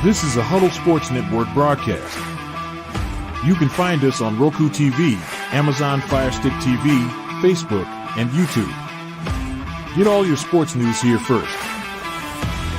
This is a Huddle Sports Network broadcast. You can find us on Roku TV, Amazon Fire Stick TV, Facebook, and YouTube. Get all your sports news here first.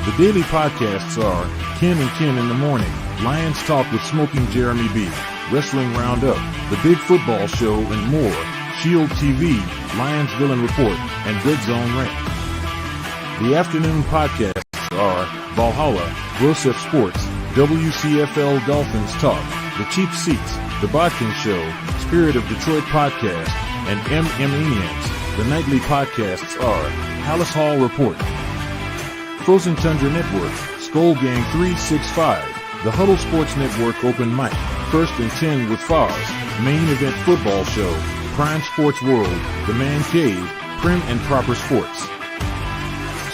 The daily podcasts are Ken and Ken in the Morning, Lions Talk with Smoking Jeremy B, Wrestling Roundup, The Big Football Show, and more, Shield TV, Lions Villain Report, and Red Zone Rant. The afternoon podcasts are Valhalla, Grosef Sports, WCFL Dolphins Talk, The Cheap Seats, The Bodkin Show, Spirit of Detroit Podcast, and MM. The nightly podcasts are Palace Hall Report, Frozen Tundra Network, Skull Gang 365, The Huddle Sports Network Open Mic, First and 10 with Foz, Main Event Football Show, Prime Sports World, The Man Cave, Prim and Proper Sports,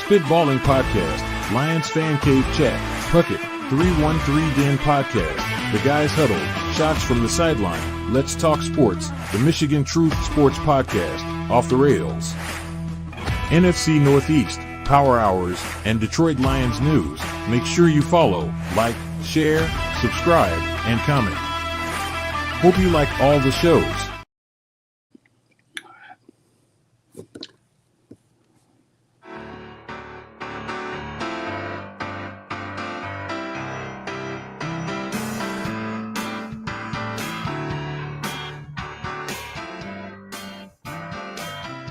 Spitballing Podcast, Lions Fan Cave Chat, Puckett, 313 Den Podcast, The Guys Huddle, Shots from the Sideline, Let's Talk Sports, The Michigan Truth Sports Podcast, Off the Rails, NFC Northeast, Power Hours, and Detroit Lions News. Make sure you follow, like, share, subscribe, and comment. Hope you like all the shows.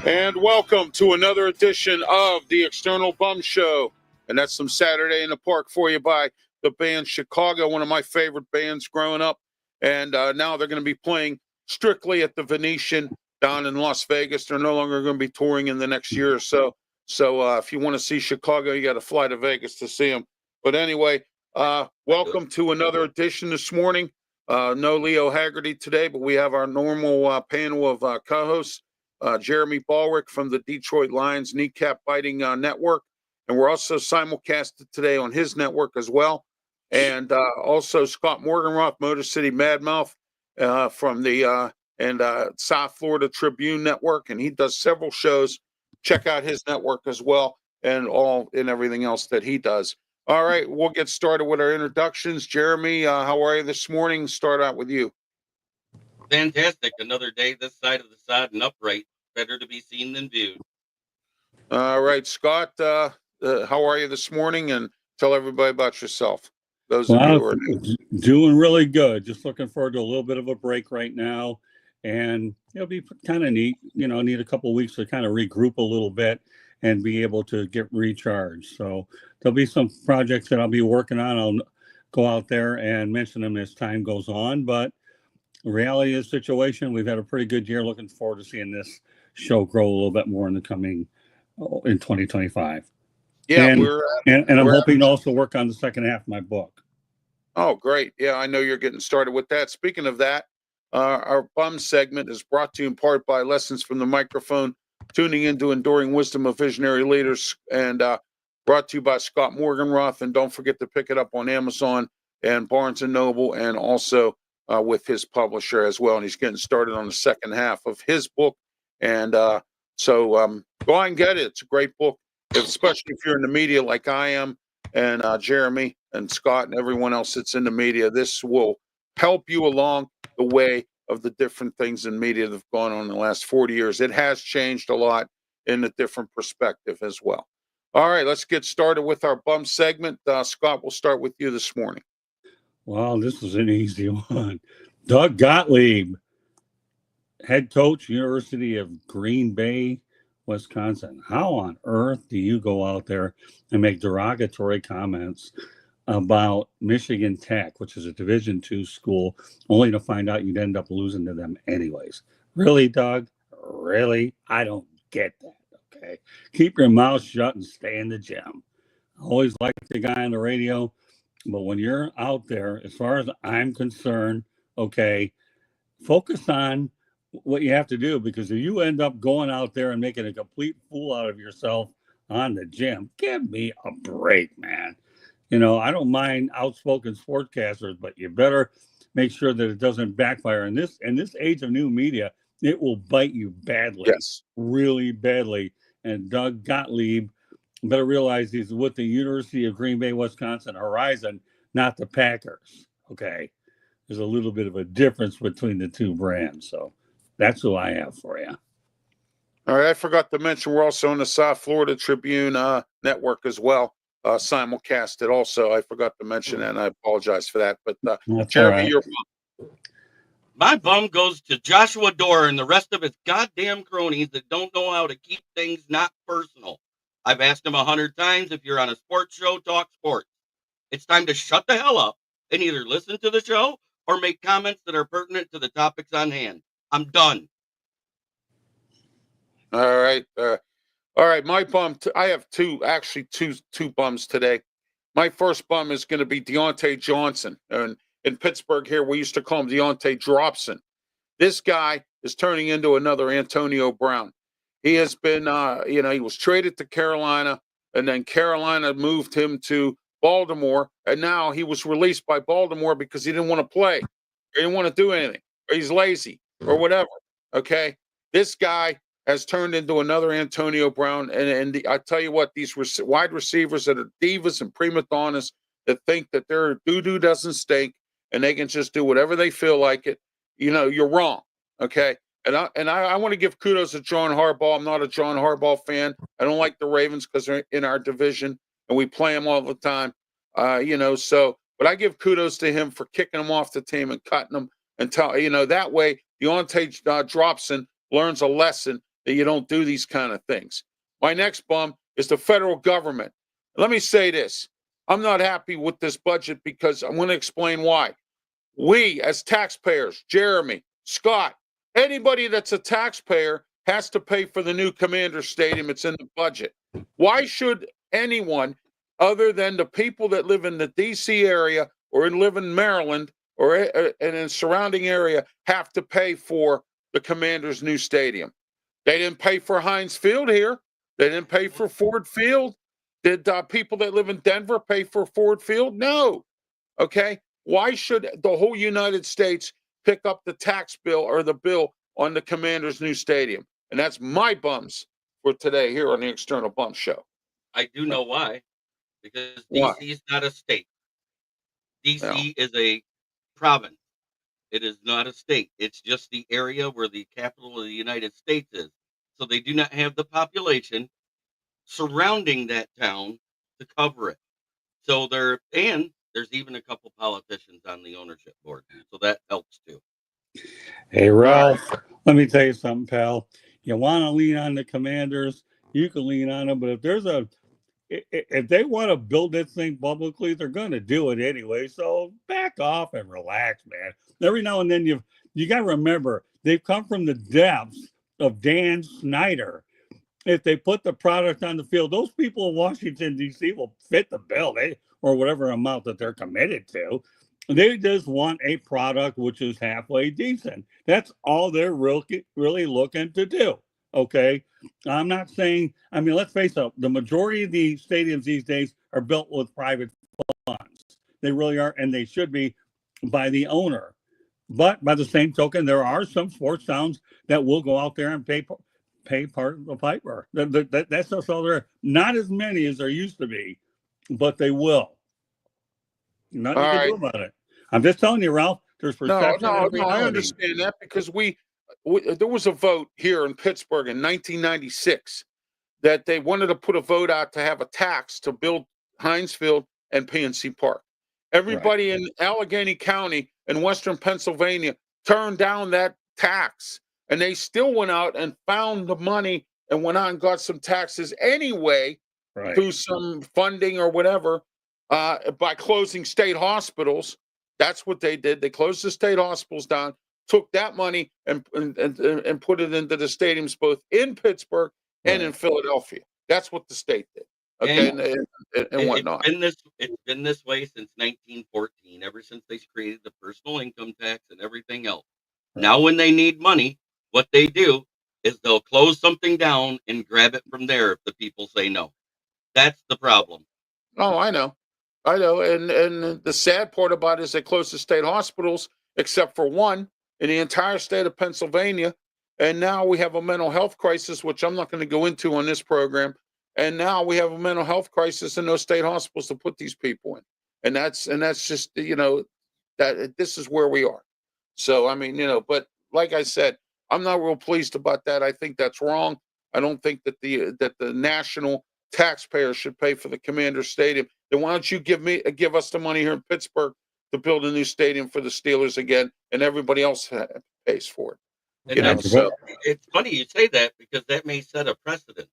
And welcome to another edition of the External Bum Show. And that's some Saturday in the Park for you by the band Chicago, one of my favorite bands growing up. And now they're going to be playing strictly at the Venetian down in Las Vegas. They're no longer going to be touring in the next year or so. So if you want to see Chicago, you got to fly to Vegas to see them. But anyway, welcome to another edition this morning. No Leo Haggerty today, but we have our normal panel of co-hosts. Jeremy BALLREICH from the Detroit Lions Kneecap Biting Network. And we're also simulcasted today on his network as well. And also Scott Morganroth, Motor City Madmouth from the South Florida Tribune Network. And he does several shows. Check out his network as well and everything else that he does. All right, we'll get started with our introductions. Jeremy, how are you this morning? Start out with you. Fantastic. Another day this side of the sod and upright. Better to be seen than viewed. All right, Scott, how are you this morning? And tell everybody about yourself. Those of you who are new. Doing really good. Just looking forward to a little bit of a break right now. And it'll be kind of neat. Need a couple of weeks to kind of regroup a little bit and be able to get recharged. So there'll be some projects that I'll be working on. I'll go out there and mention them as time goes on. But the reality of the situation, we've had a pretty good year. Looking forward to seeing this show grow a little bit more in the coming in 2025. Yeah, and I'm hoping to also work on the second half of my book. Oh, great. Yeah, I know you're getting started with that. Speaking of that, our bum segment is brought to you in part by Lessons from the Microphone, tuning into enduring wisdom of visionary leaders, and brought to you by Scott Morganroth. And don't forget to pick it up on Amazon and Barnes & Noble, and also with his publisher as well. And he's getting started on the second half of his book. And so go out and get it. It's a great book, especially if you're in the media like I am, and Jeremy and Scott and everyone else that's in the media. This will help you along the way of the different things in media that have gone on in the last 40 years. It has changed a lot in a different perspective as well. All right, let's get started with our bum segment. Scott, we'll start with you this morning. Well, this is an easy one. Doug Gottlieb, head coach, University of Green Bay, Wisconsin. How on earth do you go out there and make derogatory comments about Michigan Tech, which is a Division II school, only to find out you'd end up losing to them anyways? Really, Doug? Really? I don't get that, okay? Keep your mouth shut and stay in the gym. I always like the guy on the radio, but when you're out there, as far as I'm concerned, okay, focus on what you have to do, because if you end up going out there and making a complete fool out of yourself on the gym, give me a break, man. I don't mind outspoken sportscasters, but you better make sure that it doesn't backfire. In this age of new media, it will bite you badly, yes, really badly. And Doug Gottlieb better realize he's with the University of Green Bay, Wisconsin Horizon, not the Packers. Okay. There's a little bit of a difference between the two brands. So that's who I have for you. All right, I forgot to mention we're also on the South Florida Tribune network as well, simulcasted. Also, I forgot to mention that, and I apologize for that. But That's Jeremy, all right. you're My bum goes to Joshua Dorr and the rest of his goddamn cronies that don't know how to keep things not personal. I've asked him 100 times, if you're on a sports show, talk sports. It's time to shut the hell up and either listen to the show or make comments that are pertinent to the topics on hand. I'm done. all right. All right, my bum. I have two bums today. My first bum is going to be Deontay Johnson, and in Pittsburgh here we used to call him Deontay Dropson. This guy is turning into another Antonio Brown. He has been, he was traded to Carolina, and then Carolina moved him to Baltimore, and now he was released by Baltimore because he didn't want to play, he didn't want to do anything, or he's lazy, or whatever. Okay, this guy has turned into another Antonio Brown, and I tell you what, these wide receivers that are divas and prima donnas that think that their doo-doo doesn't stink and they can just do whatever they feel like it, you're wrong. Okay. And I want to give kudos to John Harbaugh. I'm not a John Harbaugh fan. I don't like the Ravens because they're in our division and we play them all the time. But I give kudos to him for kicking them off the team and cutting them until, that way Deontay Dropson learns a lesson that you don't do these kind of things. My next bum is the federal government. Let me say this. I'm not happy with this budget because I'm going to explain why. We, as taxpayers, Jeremy, Scott, anybody that's a taxpayer has to pay for the new Commander Stadium. It's in the budget. Why should anyone other than the people that live in the D.C. area or live in Maryland or in a surrounding area have to pay for the Commander's new stadium? They didn't pay for Heinz Field here. They didn't pay for Ford Field. Did people that live in Denver pay for Ford Field? No. Okay. Why should the whole United States pick up the tax bill or the bill on the Commander's new stadium? And that's my bums for today here on the External Bum Show. I do know why. Because Why? D.C. is not a state. D.C. Yeah. is a province. It is not a state. It's just the area where the capital of the United States is. So they do not have the population surrounding that town to cover it. So there's even a couple politicians on the ownership board. So that helps too. Hey, Ralph, let me tell you something, pal. You want to lean on the Commanders, you can lean on them, but if they want to build this thing publicly, they're going to do it anyway. So back off and relax, man. Every now and then you got to remember they've come from the depths of Dan Snyder. If they put the product on the field, those people in Washington, D.C. will fit the bill, or whatever amount that they're committed to. They just want a product which is halfway decent. That's all they're really looking to do. Okay. I'm not saying, let's face it, the majority of the stadiums these days are built with private funds. They really are, and they should be by the owner. But by the same token, there are some sports towns that will go out there and pay part of the piper. That's just all there. Not as many as there used to be, but they will. Nothing you can do about it. I'm just telling you, Ralph. There's perception. No, I understand that because there was a vote here in Pittsburgh in 1996 that they wanted to put a vote out to have a tax to build Heinz Field and PNC Park. Everybody in Allegheny County in Western Pennsylvania turned down that tax, and they still went out and found the money and went out and got some taxes anyway through some funding or whatever by closing state hospitals. That's what they did. They closed the state hospitals down, took that money and put it into the stadiums both in Pittsburgh and in Philadelphia. That's what the state did. Okay, and whatnot. It's been this way since 1914, ever since they created the personal income tax and everything else. Now, when they need money, what they do is they'll close something down and grab it from there if the people say no. That's the problem. Oh, I know. And the sad part about it is they closed the state hospitals, except for one in the entire state of Pennsylvania. And now we have a mental health crisis, which I'm not going to go into on this program. and now we have a mental health crisis in those state hospitals to put these people in, and that's just that this is where we are. So I mean, but like I said, I'm not real pleased about that. I think that's wrong. I don't think that the national taxpayers should pay for the Commander Stadium. Then why don't you give us the money here in Pittsburgh to build a new stadium for the Steelers again, and everybody else pays for it. And So it's funny you say that, because that may set a precedent.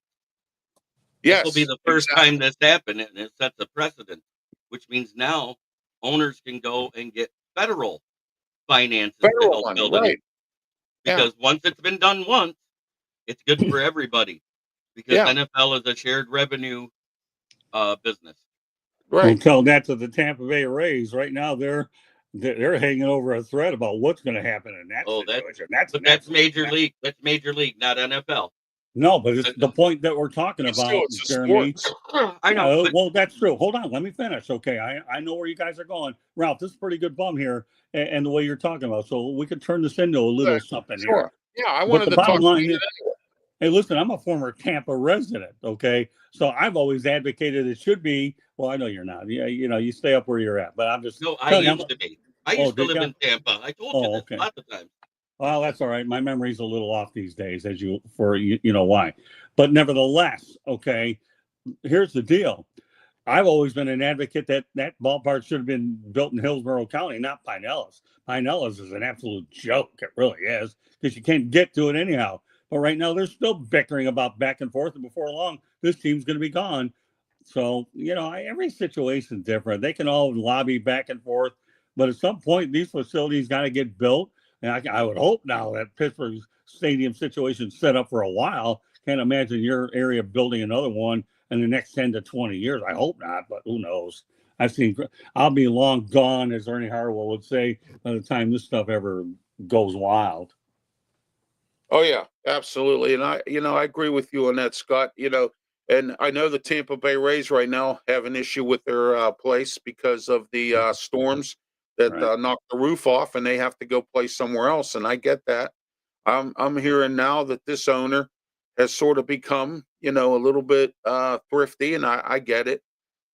yes, this will be the first time this happened, and it sets a precedent, which means now owners can go and get federal finances to help money, build it. right? Because once it's been done once, it's good for everybody. Because NFL is a shared revenue business. Right. We'll tell that to the Tampa Bay Rays. Right now, they're hanging over a thread about what's going to happen in that situation. That's major league. That's major league, not NFL. No, but it's the point that we're talking about, it's Jeremy. I know. Well, that's true. Hold on, let me finish. Okay, I know where you guys are going, Ralph. This is a pretty good bum here, and the way you're talking about. So we could turn this into a little something here. Yeah, I wanted the to bottom talk line to you is, anyway. Hey, listen, I'm a former Tampa resident. Okay, so I've always advocated it should be. Well, I know you're not. Yeah, you stay up where you're at. But I'm just. No, I used to be. I used to live in Tampa. I told you this okay. lots of times. Well, that's all right. My memory's a little off these days, you know why. But nevertheless, okay, here's the deal. I've always been an advocate that ballpark should have been built in Hillsborough County, not Pinellas. Pinellas is an absolute joke. It really is, because you can't get to it anyhow. But right now, they're still bickering about back and forth, and before long, this team's going to be gone. So, every situation's different. They can all lobby back and forth, but at some point, these facilities got to get built. And I would hope now that Pittsburgh's stadium situation's set up for a while. Can't imagine your area building another one in the next 10 to 20 years. I hope not, but who knows? I'll be long gone, as Ernie Harwell would say, by the time this stuff ever goes wild. Oh yeah, absolutely. And I agree with you on that, Scott. And I know the Tampa Bay Rays right now have an issue with their place because of the storms that knocked the roof off, and they have to go play somewhere else. And I get that. I'm hearing now that this owner has sort of become, a little bit thrifty, and I get it.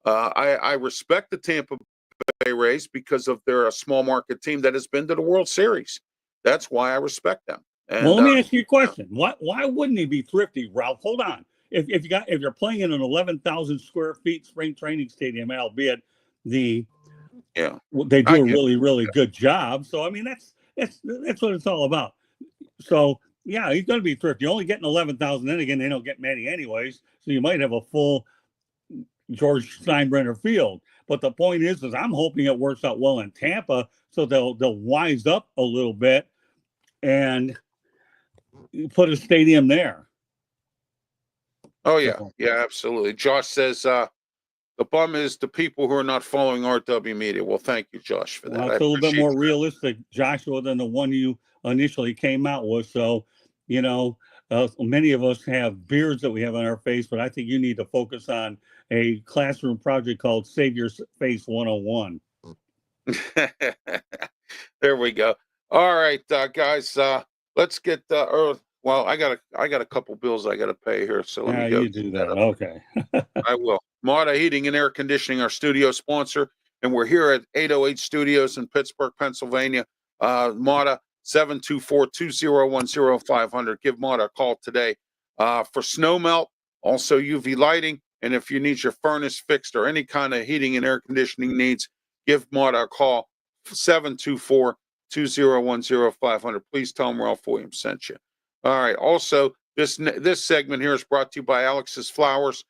I respect the Tampa Bay Rays because of their small market team that has been to the World Series. That's why I respect them. And, well, let me ask you a question. Why wouldn't he be thrifty, Ralph? Hold on. If you're playing in an 11,000 square feet spring training stadium, albeit they do a really, really good job. So I mean, that's what it's all about. So yeah, he's going to be thrifty. You're only getting 11,000. Then again, they don't get many anyways. So you might have a full George Steinbrenner field. But the point is I'm hoping it works out well in Tampa, so they'll wise up a little bit and put a stadium there. Oh yeah, absolutely. Josh says the bum is the people who are not following RW Media. Well, thank you, Josh, for that. Well, it's a little bit more realistic, Joshua, than the one you initially came out with. So, many of us have beards that we have on our face, but I think you need to focus on a classroom project called Save Your Face 101. There we go. All right, guys, let's get well, I got a couple bills I got to pay here, so let me go. You do that. Okay. I will. Marta Heating and Air Conditioning, our studio sponsor, and we're here at 808 Studios in Pittsburgh, Pennsylvania. Marta, 724-201-0500. Give Marta a call today for snow melt, also UV lighting, and if you need your furnace fixed or any kind of heating and air conditioning needs, give Marta a call, 724-201-0500. Please tell them Ralph Williams sent you. All right. Also, this segment here is brought to you by Alex's Flowers,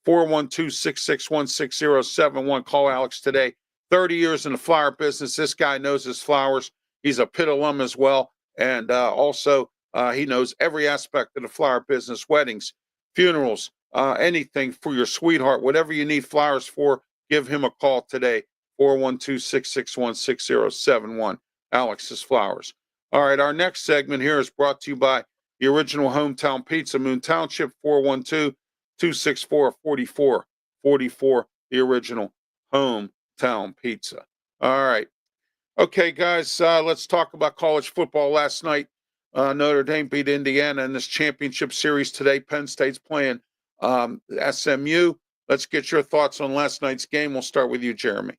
412-661-6071. Call Alex today. 30 years in the flower business. This guy knows his flowers. He's a Pitt alum as well. And also, he knows every aspect of the flower business, weddings, funerals, anything for your sweetheart, whatever you need flowers for, give him a call today, 412-661-6071. Alex's Flowers. All right, our next segment here is brought to you by the original Hometown Pizza, Moon Township, 412-264-4444, the original Hometown Pizza. All right. Okay, guys, let's talk about college football. Last night, Notre Dame beat Indiana in this championship series today. Penn State's playing SMU. Let's get your thoughts on last night's game. We'll start with you, Jeremy.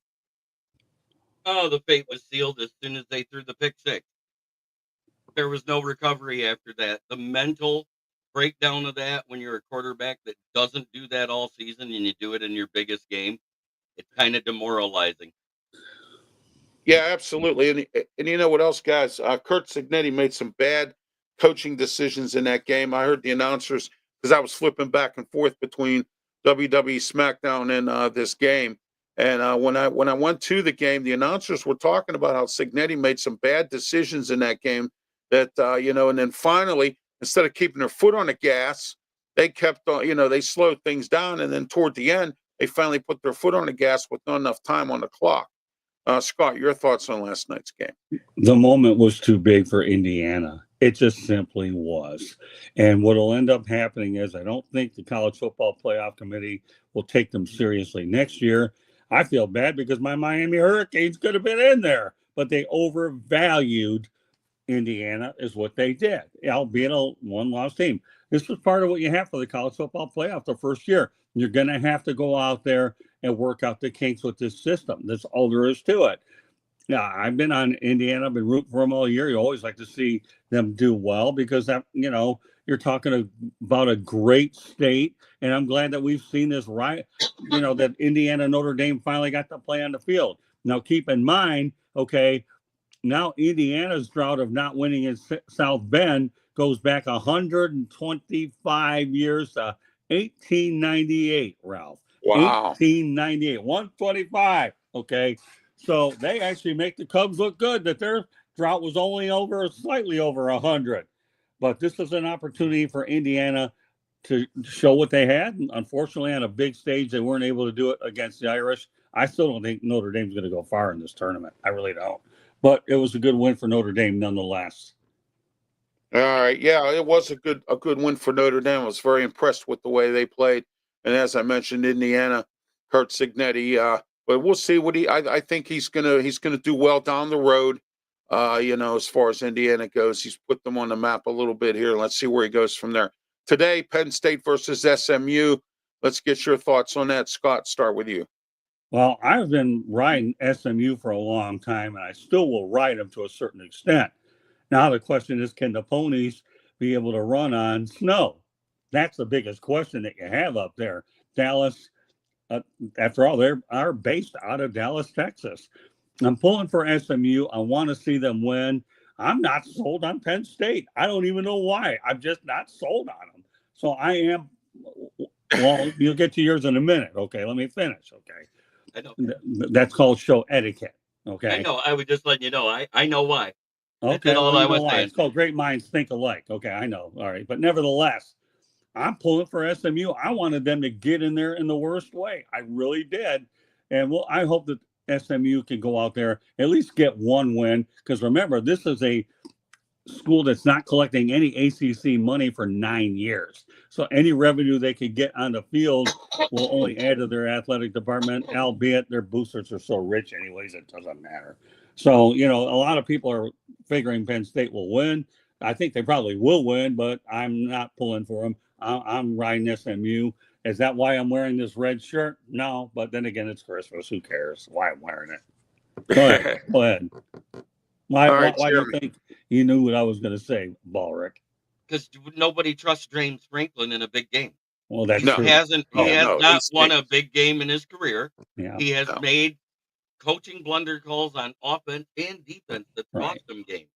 Oh, the fate was sealed as soon as they threw the pick six. There was no recovery after that. The mental breakdown of that when you're a quarterback that doesn't do that all season and you do it in your biggest game, it's kind of demoralizing. Yeah, absolutely. And you know what else, guys? Kurt Signetti made some bad coaching decisions in that game. I heard the announcers because I was flipping back and forth between WWE SmackDown and this game. And when I went to the game, the announcers were talking about how Signetti made some bad decisions in that game. That and then finally, instead of keeping their foot on the gas, they kept on. They slowed things down, and then toward the end, they finally put their foot on the gas with not enough time on the clock. Scott, your thoughts on last night's game? The moment was too big for Indiana. It just simply was. And what will end up happening is I don't think the College Football Playoff Committee will take them seriously next year. I feel bad because my Miami Hurricanes could have been in there, but they overvalued Indiana is what they did, albeit a one-loss team. This was part of what you have for the college football playoff the first year. You're going to have to go out there and work out the kinks with this system. That's all there is to it. Yeah, I've been on Indiana. I've been rooting for them all year. You always like to see them do well because that, you're talking about a great state, and I'm glad that we've seen this that Indiana Notre Dame finally got to play on the field. Now, keep in mind, okay, now Indiana's drought of not winning in South Bend goes back 125 years to 1898, Ralph. Wow. 1898, 125. Okay. So they actually make the Cubs look good that their drought was only slightly over 100. But this is an opportunity for Indiana to show what they had. And unfortunately, on a big stage, they weren't able to do it against the Irish. I still don't think Notre Dame's going to go far in this tournament. I really don't. But it was a good win for Notre Dame nonetheless. All right. Yeah, it was a good win for Notre Dame. I was very impressed with the way they played. And as I mentioned, Indiana, Kurt Signetti. But we'll see what I think he's gonna do well down the road. As far as Indiana goes, he's put them on the map a little bit here. Let's see where he goes from there. Today, Penn State versus SMU. Let's get your thoughts on that. Scott, start with you. Well, I've been riding SMU for a long time, and I still will ride them to a certain extent. Now, the question is, can the ponies be able to run on snow? That's the biggest question that you have up there. Dallas, after all, they are based out of Dallas, Texas. I'm pulling for SMU. I want to see them win. I'm not sold on Penn State. I don't even know why. I'm just not sold on them. So I am. Well, you'll get to yours in a minute. Okay, let me finish. Okay. I know. That's called show etiquette. Okay. I know. I was just letting you know. I know why. Okay. That's all I was saying. It's called great minds think alike. Okay, I know. All right, but nevertheless, I'm pulling for SMU. I wanted them to get in there in the worst way. I really did, and I hope that SMU can go out there at least get one win. Because remember, this is a school that's not collecting any ACC money for 9 years. So any revenue they could get on the field will only add to their athletic department, albeit their boosters are so rich anyways, it doesn't matter. So, a lot of people are figuring Penn State will win. I think they probably will win, but I'm not pulling for them. I'm riding SMU. Is that why I'm wearing this red shirt? No, but then again, it's Christmas. Who cares why I'm wearing it? Go ahead. Why do you think you knew what I was going to say, Ballrich? Because nobody trusts James Franklin in a big game. Well, that's true. He has not won a big game in his career. Yeah. He has made coaching blunder calls on offense and defense that cost him games.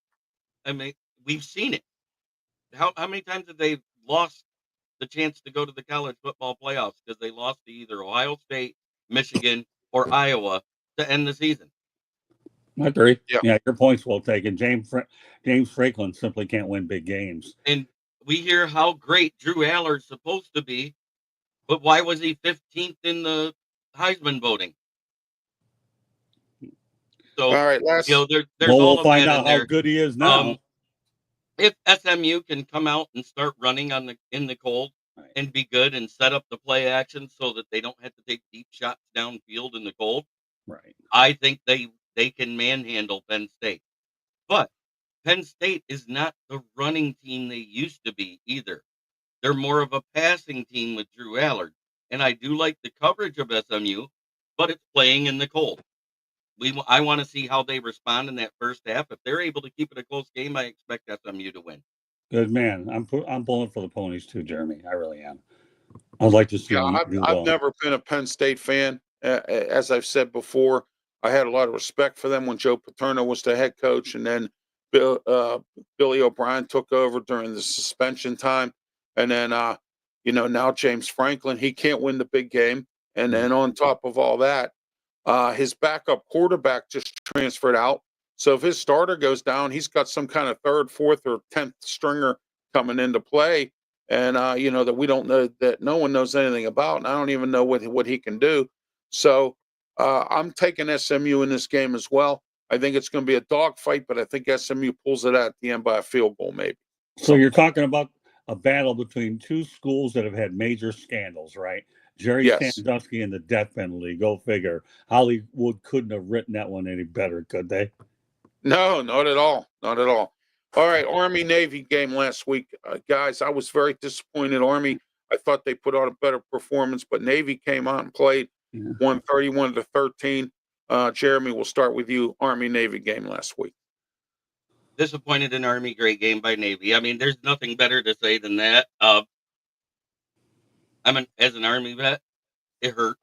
I mean, we've seen it. How many times have they lost the chance to go to the college football playoffs because they lost to either Ohio State, Michigan, or Iowa to end the season? I agree. Yeah, your point's well taken. James Franklin simply can't win big games. And we hear how great Drew Aller's supposed to be, but why was he 15th in the Heisman voting? So, all right, we'll find out how good he is now. If SMU can come out and start running in the cold and be good and set up the play action so that they don't have to take deep shots downfield in the cold, right? I think they can manhandle Penn State. But Penn State is not the running team they used to be either. They're more of a passing team with Drew Allard. And I do like the coverage of SMU, but it's playing in the cold. I want to see how they respond in that first half. If they're able to keep it a close game, I expect SMU to win. Good man. I'm pulling for the ponies too, Jeremy. I really am. I'd like to see Yeah, them do I've well. never been a Penn State fan. As I've said before, I had a lot of respect for them when Joe Paterno was the head coach, and then Billy O'Brien took over during the suspension time, and then now James Franklin, he can't win the big game, and then on top of all that, his backup quarterback just transferred out. So if his starter goes down, he's got some kind of third, fourth, or 10th stringer coming into play, and that we don't know, that no one knows anything about, and I don't even know what he can do. So I'm taking SMU in this game as well. I think it's going to be a dogfight, but I think SMU pulls it out at the end by a field goal, maybe. So you're talking about a battle between two schools that have had major scandals, right? Jerry Yes. Sandusky and the death penalty. Go figure. Hollywood couldn't have written that one any better, could they? No, not at all. Not at all. All right, Army-Navy game last week. Guys, I was very disappointed. Army, I thought they put on a better performance, but Navy came out and played, won 31-13. Jeremy, we'll start with you. Army-Navy game last week. Disappointed in Army, great game by Navy. I mean, there's nothing better to say than that. As an Army vet, it hurt.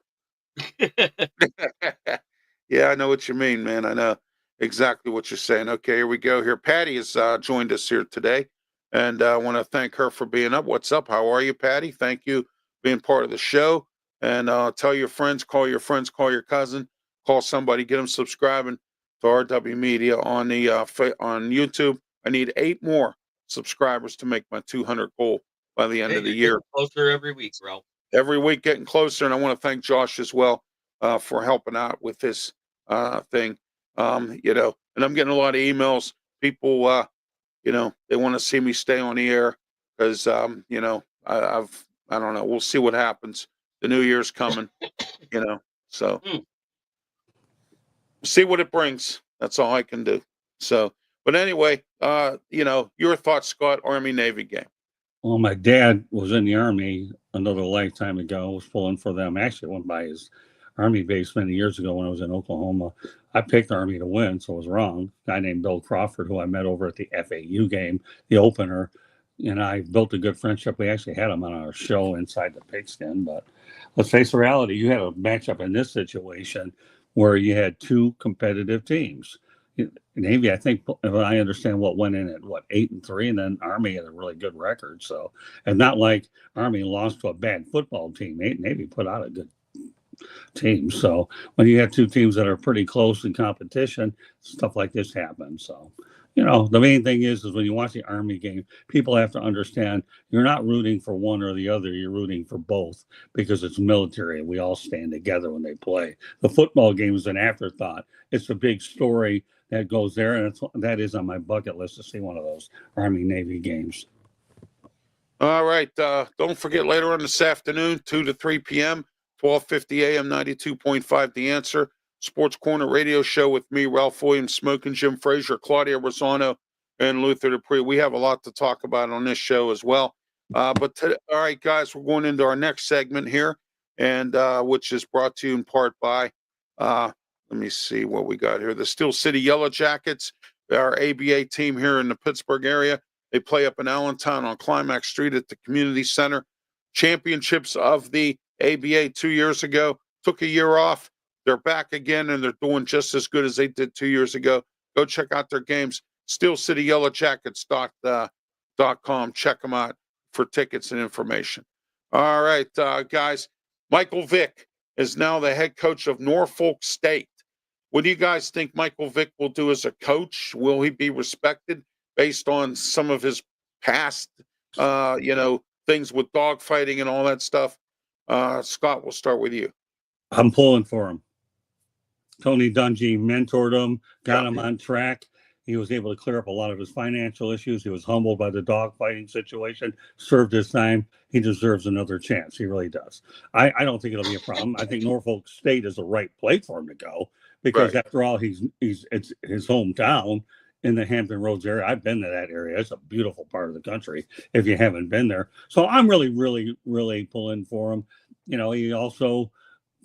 Yeah, I know what you mean, man. I know exactly what you're saying. Okay, here we go. Here, Patty has joined us here today, and I want to thank her for being up. What's up? How are you, Patty? Thank you for being part of the show. And tell your friends, call your cousin, call somebody, get them subscribing to RW Media on the on YouTube. I need 8 more subscribers to make my 200 goal by the end of the year. Closer every week, Ralph. Every week getting closer, and I want to thank Josh as well for helping out with this thing. And I'm getting a lot of emails. People, they want to see me stay on the air because, I don't know. We'll see what happens. The new year's coming, so see what it brings. That's all I can do. So, but anyway, your thoughts, Scott, Army-Navy game. Well, my dad was in the Army another lifetime ago. Was pulling for them. Actually, went by his Army base many years ago when I was in Oklahoma. I picked Army to win, so I was wrong. A guy named Bill Crawford, who I met over at the FAU game, the opener, and I built a good friendship. We actually had him on our show inside the pigskin. But let's face the reality: you had a matchup in this situation where you had two competitive teams. Navy, I think, if I understand, went in at 8-3, and then Army had a really good record. So, and not like Army lost to a bad football team. Navy put out a good team. So when you have two teams that are pretty close in competition, stuff like this happens. So, the main thing is when you watch the Army game, people have to understand you're not rooting for one or the other. You're rooting for both because it's military and we all stand together when they play. The football game is an afterthought. It's a big story that goes there, and that is on my bucket list to see one of those Army-Navy games. All right. Don't forget later on this afternoon, 2 to 3 p.m., 1250 a.m., 92.5 The Answer, Sports Corner radio show with me, Ralph Williams, Smoking Jim Frazier, Claudia Rosano, and Luther Dupree. We have a lot to talk about on this show as well. All right, guys, we're going into our next segment here, and which is brought to you in part by, let me see what we got here. The Steel City Yellow Jackets, our ABA team here in the Pittsburgh area. They play up in Allentown on Climax Street at the Community Center. Championships of the ABA 2 years ago. Took a year off. They're back again, and they're doing just as good as they did 2 years ago. Go check out their games. SteelCityYellowJackets.com. Check them out for tickets and information. All right, guys. Michael Vick is now the head coach of Norfolk State. What do you guys think Michael Vick will do as a coach? Will he be respected based on some of his past, things with dogfighting and all that stuff? Scott, we'll start with you. I'm pulling for him. Tony Dungy mentored him, got him on track. He was able to clear up a lot of his financial issues. He was humbled by the dogfighting situation, served his time. He deserves another chance. He really does. I don't think it'll be a problem. I think Norfolk State is the right place for him to go because, after all, it's his hometown. in the Hampton Roads area. I've been to that area. It's a beautiful part of the country if you haven't been there. So I'm really, really, really pulling for him. He also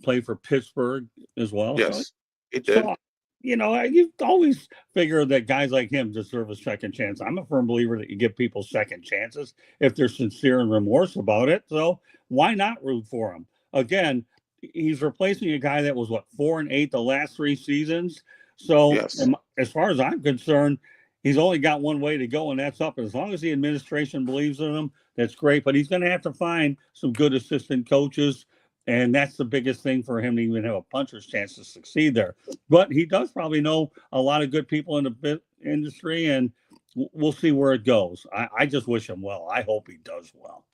played for Pittsburgh as well. Yes, it did. So you always figure that guys like him deserve a second chance. I'm a firm believer that you give people second chances if they're sincere and remorse about it. So why not root for him? Again, he's replacing a guy that was 4-8 the last 3 seasons. So Yes. as far as I'm concerned, he's only got one way to go, and that's up. As long as the administration believes in him, that's great. But he's going to have to find some good assistant coaches, and that's the biggest thing for him to even have a puncher's chance to succeed there. But he does probably know a lot of good people in the industry, and we'll see where it goes. I just wish him well. I hope he does well.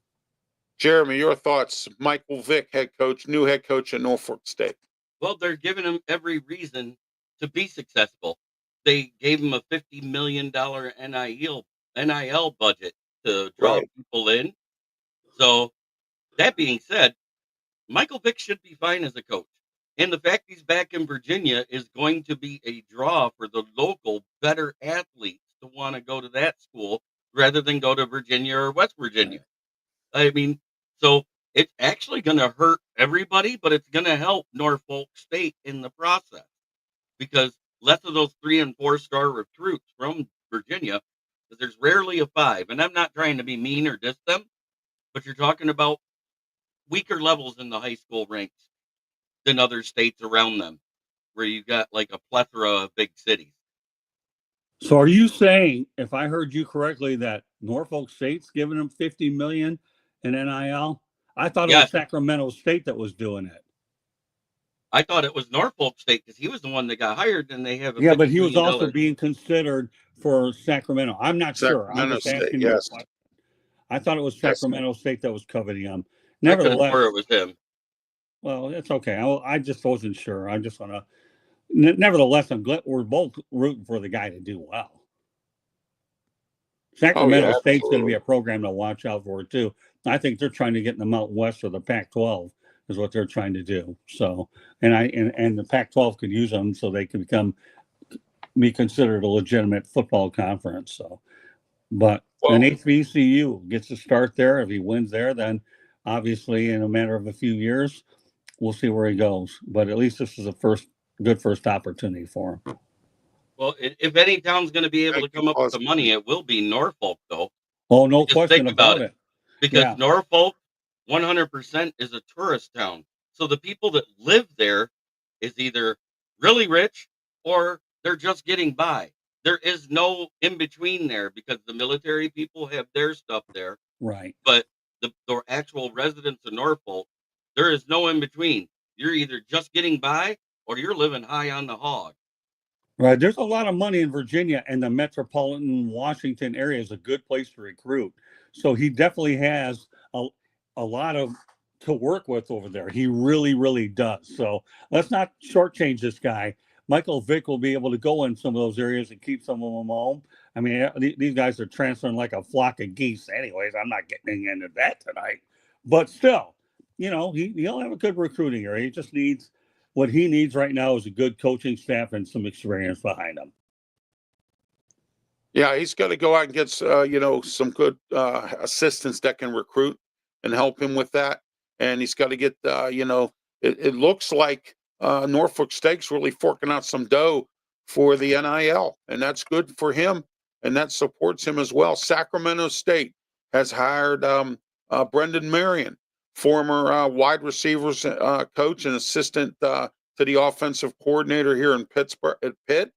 Jeremy, your thoughts? Michael Vick, new head coach at Norfolk State. Well, they're giving him every reason to be successful. They gave him a $50 million NIL budget to draw people in. So that being said, Michael Vick should be fine as a coach. And the fact he's back in Virginia is going to be a draw for the local better athletes to want to go to that school rather than go to Virginia or West Virginia. I mean, so it's actually going to hurt everybody, but it's going to help Norfolk State in the process because less of those 3- and 4-star recruits from Virginia, because there's rarely a 5. And I'm not trying to be mean or diss them, but you're talking about weaker levels in the high school ranks than other states around them, where you got like a plethora of big cities. So are you saying, if I heard you correctly, that Norfolk State's giving them $50 million in NIL? I thought it was Sacramento State that was doing it. I thought it was Norfolk State because he was the one that got hired, and they have a but he was also being considered for Sacramento. I'm not sure. I'm just asking you a question. I thought it was Sacramento State that was coveting him. Nevertheless, it was him. Well, it's okay. I just wasn't sure. I just want to. Nevertheless, I'm glad we're both rooting for the guy to do well. Sacramento State's going to be a program to watch out for too. I think they're trying to get in the Mountain West or the Pac-12 is what they're trying to do. So, and the Pac-12 could use them so they can be considered a legitimate football conference. So, but an HBCU gets to start there. If he wins there, then obviously in a matter of a few years, we'll see where he goes. But at least this is a good first opportunity for him. Well, if any town's going to be able to come up with the money, it will be Norfolk, though. Oh, no question about it. Because Norfolk, 100% is a tourist town. So the people that live there is either really rich or they're just getting by. There is no in between there because the military people have their stuff there. Right. But the actual residents of Norfolk, there is no in between. You're either just getting by or you're living high on the hog. Right. There's a lot of money in Virginia, and the metropolitan Washington area is a good place to recruit. So he definitely has a lot to work with over there. He really, really does. So let's not shortchange this guy. Michael Vick will be able to go in some of those areas and keep some of them home. I mean, these guys are transferring like a flock of geese anyways. I'm not getting into that tonight. But still, he'll have a good recruiting area. He just needs what he needs right now is a good coaching staff and some experience behind him. Yeah, he's got to go out and get, some good assistants that can recruit and help him with that. And he's got to get, it looks like Norfolk State's really forking out some dough for the NIL, and that's good for him, and that supports him as well. Sacramento State has hired Brendan Marion, former wide receivers coach and assistant to the offensive coordinator here in Pittsburgh at Pitt.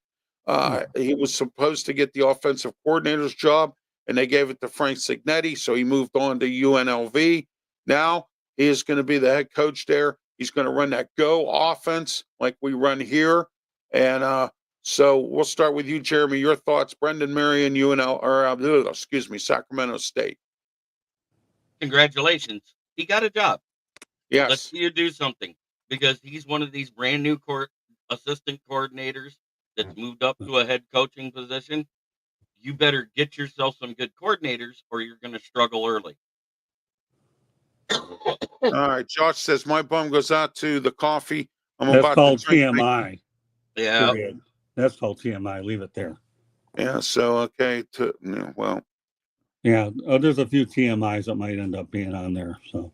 He was supposed to get the offensive coordinator's job, and they gave it to Frank Signetti, so he moved on to UNLV. Now he is going to be the head coach there. He's going to run that go offense like we run here. And so we'll start with you, Jeremy. Your thoughts, Brendan Marion, Sacramento State. Congratulations. He got a job. Yes. Let's see you do something because he's one of these brand new assistant coordinators that's moved up to a head coaching position. You better get yourself some good coordinators or you're going to struggle early. All right. Josh says, my bum goes out to the coffee. That's called TMI. Yeah. Period. That's called TMI. Leave it there. Yeah. So okay. Well. Yeah, there's a few TMIs that might end up being on there. So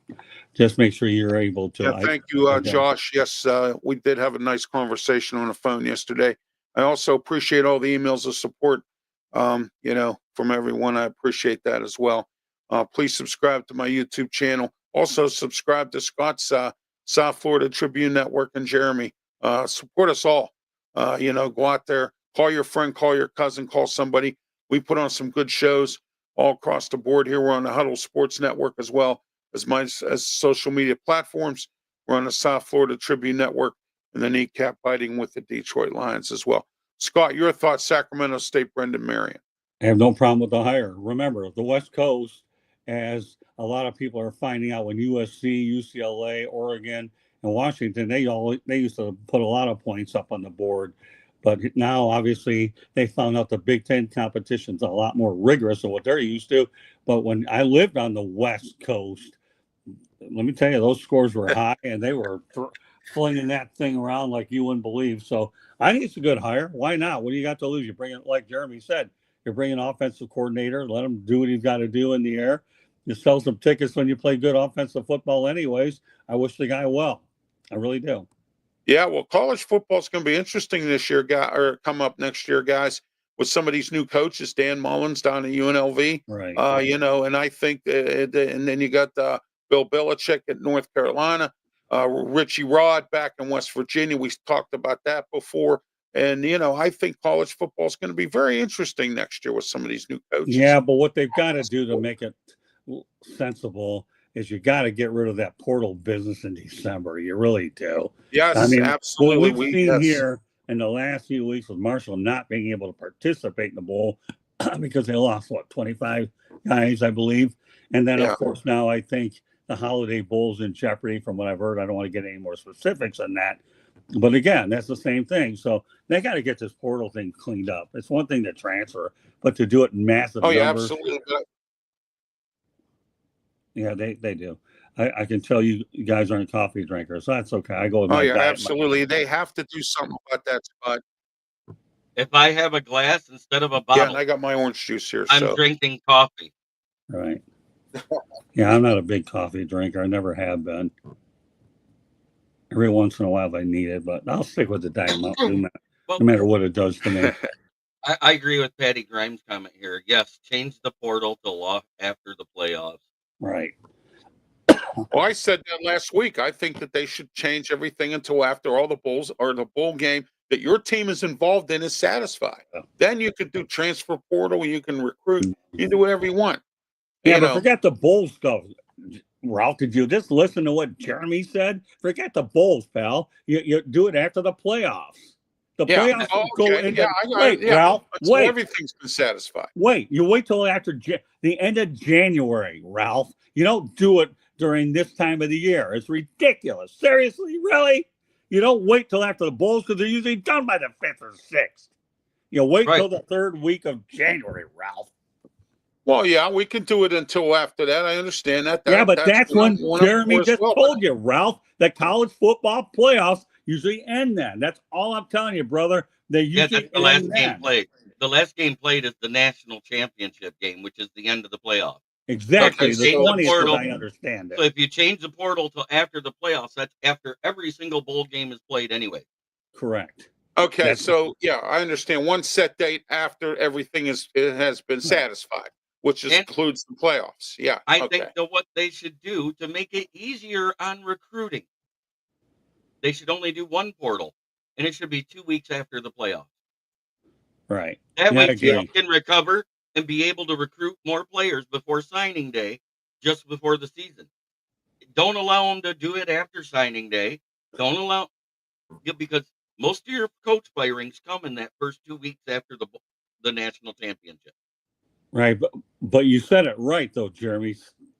just make sure you're able to. Yeah. Thank you, Josh. Yes, we did have a nice conversation on the phone yesterday. I also appreciate all the emails of support. From everyone. I appreciate that as well. Please subscribe to my YouTube channel. Also subscribe to Scott's South Florida Tribune Network and Jeremy. Support us all. Go out there, call your friend, call your cousin, call somebody. We put on some good shows all across the board here. We're on the Huddle Sports Network as well as social media platforms. We're on the South Florida Tribune Network and the kneecap biting with the Detroit Lions as well. Scott, your thoughts, Sacramento State, Brendan Marion. I have no problem with the hire. Remember, the West Coast, as a lot of people are finding out, when USC, UCLA, Oregon, and Washington, they used to put a lot of points up on the board. But now, obviously, they found out the Big Ten competition's a lot more rigorous than what they're used to. But when I lived on the West Coast, let me tell you, those scores were high, and they were flinging that thing around like you wouldn't believe. So I think it's a good hire. Why not? What do you got to lose? You bring it, like Jeremy said, you're bringing an offensive coordinator. Let him do what he's got to do in the air. You sell some tickets when you play good offensive football anyways. I wish the guy well. I really do. Yeah, well, college football is going to be interesting this year, come up next year, guys, with some of these new coaches. Dan Mullins down at UNLV, right? And I think, and then you got Bill Belichick at North Carolina, Richie Rod back in West Virginia. We talked about that before, and I think college football is going to be very interesting next year with some of these new coaches. Yeah, but what they've got to do to make it sensible is you got to get rid of that portal business in December. You really do. Yes, I mean, absolutely. What we've seen here in the last few weeks with Marshall not being able to participate in the bowl because they lost, 25 guys, I believe. And then, of course, now I think the Holiday Bowl's in jeopardy from what I've heard. I don't want to get any more specifics on that. But again, that's the same thing. So they got to get this portal thing cleaned up. It's one thing to transfer, but to do it in massive numbers. Absolutely. Yeah, they do. I can tell you guys aren't coffee drinkers, so that's okay. I go with my diet. Absolutely. They have to do something about that, Scott. If I have a glass instead of a bottle, and I got my orange juice here. I'm drinking coffee. Right. Yeah, I'm not a big coffee drinker. I never have been. Every once in a while I need it, but I'll stick with the Diet Mountain no matter what it does to me. I agree with Patty Grimes' comment here. Yes, change the portal to law after the playoffs. Right. Well, I said that last week. I think that they should change everything until after all the bowls or the bowl game that your team is involved in is satisfied. Then you could do transfer portal. You can recruit. You can do whatever you want. Yeah, but forget the bowl stuff. Ralph, did you just listen to what Jeremy said? Forget the bowls, pal. You do it after the playoffs. The playoffs go into Ralph. Wait, everything's been satisfied. Wait, you wait till after the end of January, Ralph. You don't do it during this time of the year. It's ridiculous. Seriously, really? You don't wait till after the bowls because they're usually done by the 5th or 6th. You wait till the 3rd week of January, Ralph. Well, yeah, we can do it until after that. I understand that. But that's when Jeremy just told you, Ralph, that college football playoffs usually end then. That's all I'm telling you, brother. They usually that's the last game played. The last game played is the national championship game, which is the end of the playoffs. Exactly. The 20th, I understand it. So if you change the portal to after the playoffs, that's after every single bowl game is played anyway. Correct. Okay, I understand. One set date after everything has been satisfied, which includes the playoffs. Yeah. I think that what they should do to make it easier on recruiting, they should only do one portal, and it should be 2 weeks after the playoffs. Right. That way teams can recover and be able to recruit more players before signing day, just before the season. Don't allow them to do it after signing day. Don't allow, because most of your coach firings come in that first 2 weeks after the national championship. Right, but you said it right though, Jeremy.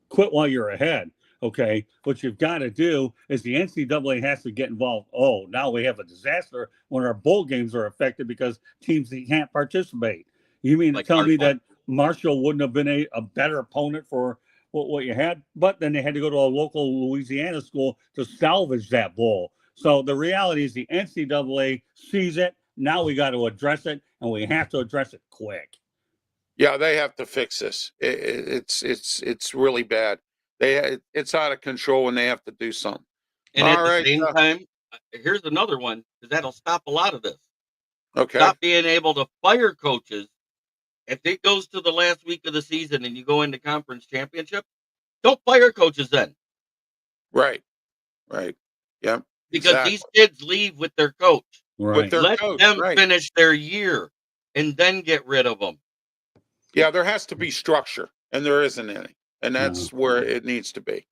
Quit while you're ahead. Okay, what you've got to do is the NCAA has to get involved. Oh, now we have a disaster when our bowl games are affected because teams can't participate. You mean to tell me that Marshall wouldn't have been a better opponent for what you had? But then they had to go to a local Louisiana school to salvage that bowl. So the reality is the NCAA sees it, Now we got to address it, and we have to address it quick. Yeah, they have to fix this. It's really bad. It's out of control, and they have to do something. And at the same time, here's another one, because that'll stop a lot of this. Okay. Stop being able to fire coaches. If it goes to the last week of the season and you go into conference championship, don't fire coaches then. Right. Yep. Because these kids leave with their coach. Right. With their Let coach, them right. finish their year and then get rid of them. Yeah, there has to be structure, and there isn't any. And that's where it needs to be.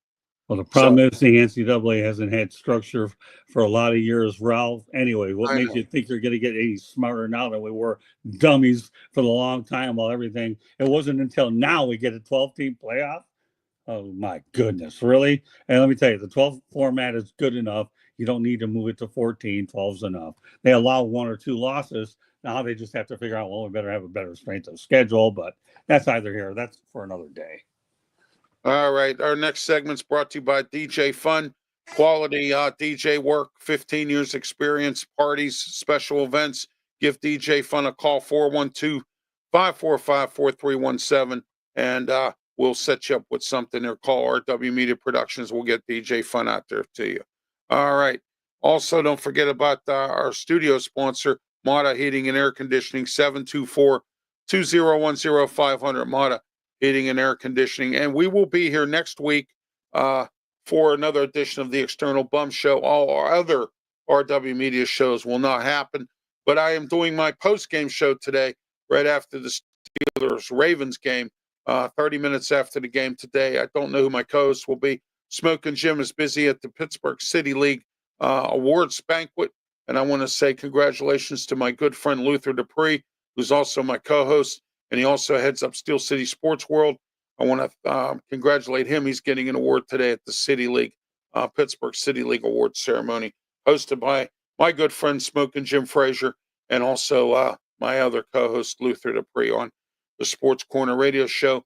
Well, the problem is the NCAA hasn't had structure for a lot of years, Ralph. Anyway, what makes you think you're going to get any smarter now than we were dummies for the long time while everything? It wasn't until now we get a 12-team playoff. Oh, my goodness, really? And let me tell you, the 12 format is good enough. You don't need to move it to 14. 12's enough. They allow 1 or 2 losses. Now they just have to figure out, well, we better have a better strength of schedule, but that's either here. That's for another day. All right. Our next segment's brought to you by DJ Fun. Quality DJ work, 15 years experience, parties, special events. Give DJ Fun a call, 412-545-4317, and we'll set you up with something. Or call RW Media Productions. We'll get DJ Fun out there to you. All right. Also, don't forget about our studio sponsor, Mata Heating and Air Conditioning, 724-2010-500. Mata Heating and Air Conditioning. And we will be here next week for another edition of the External Bum Show. All our other RW Media shows will not happen, but I am doing my post-game show today right after the Steelers-Ravens game, 30 minutes after the game today. I don't know who my co-host will be. Smokin' Jim is busy at the Pittsburgh City League awards banquet, and I want to say congratulations to my good friend Luther Dupree, who's also my co-host, and he also heads up Steel City Sports World. I want to congratulate him. He's getting an award today at the City League, Pittsburgh City League Awards ceremony, hosted by my good friend Smokin' Jim Frazier, and also my other co-host Luther Dupree on the Sports Corner radio show.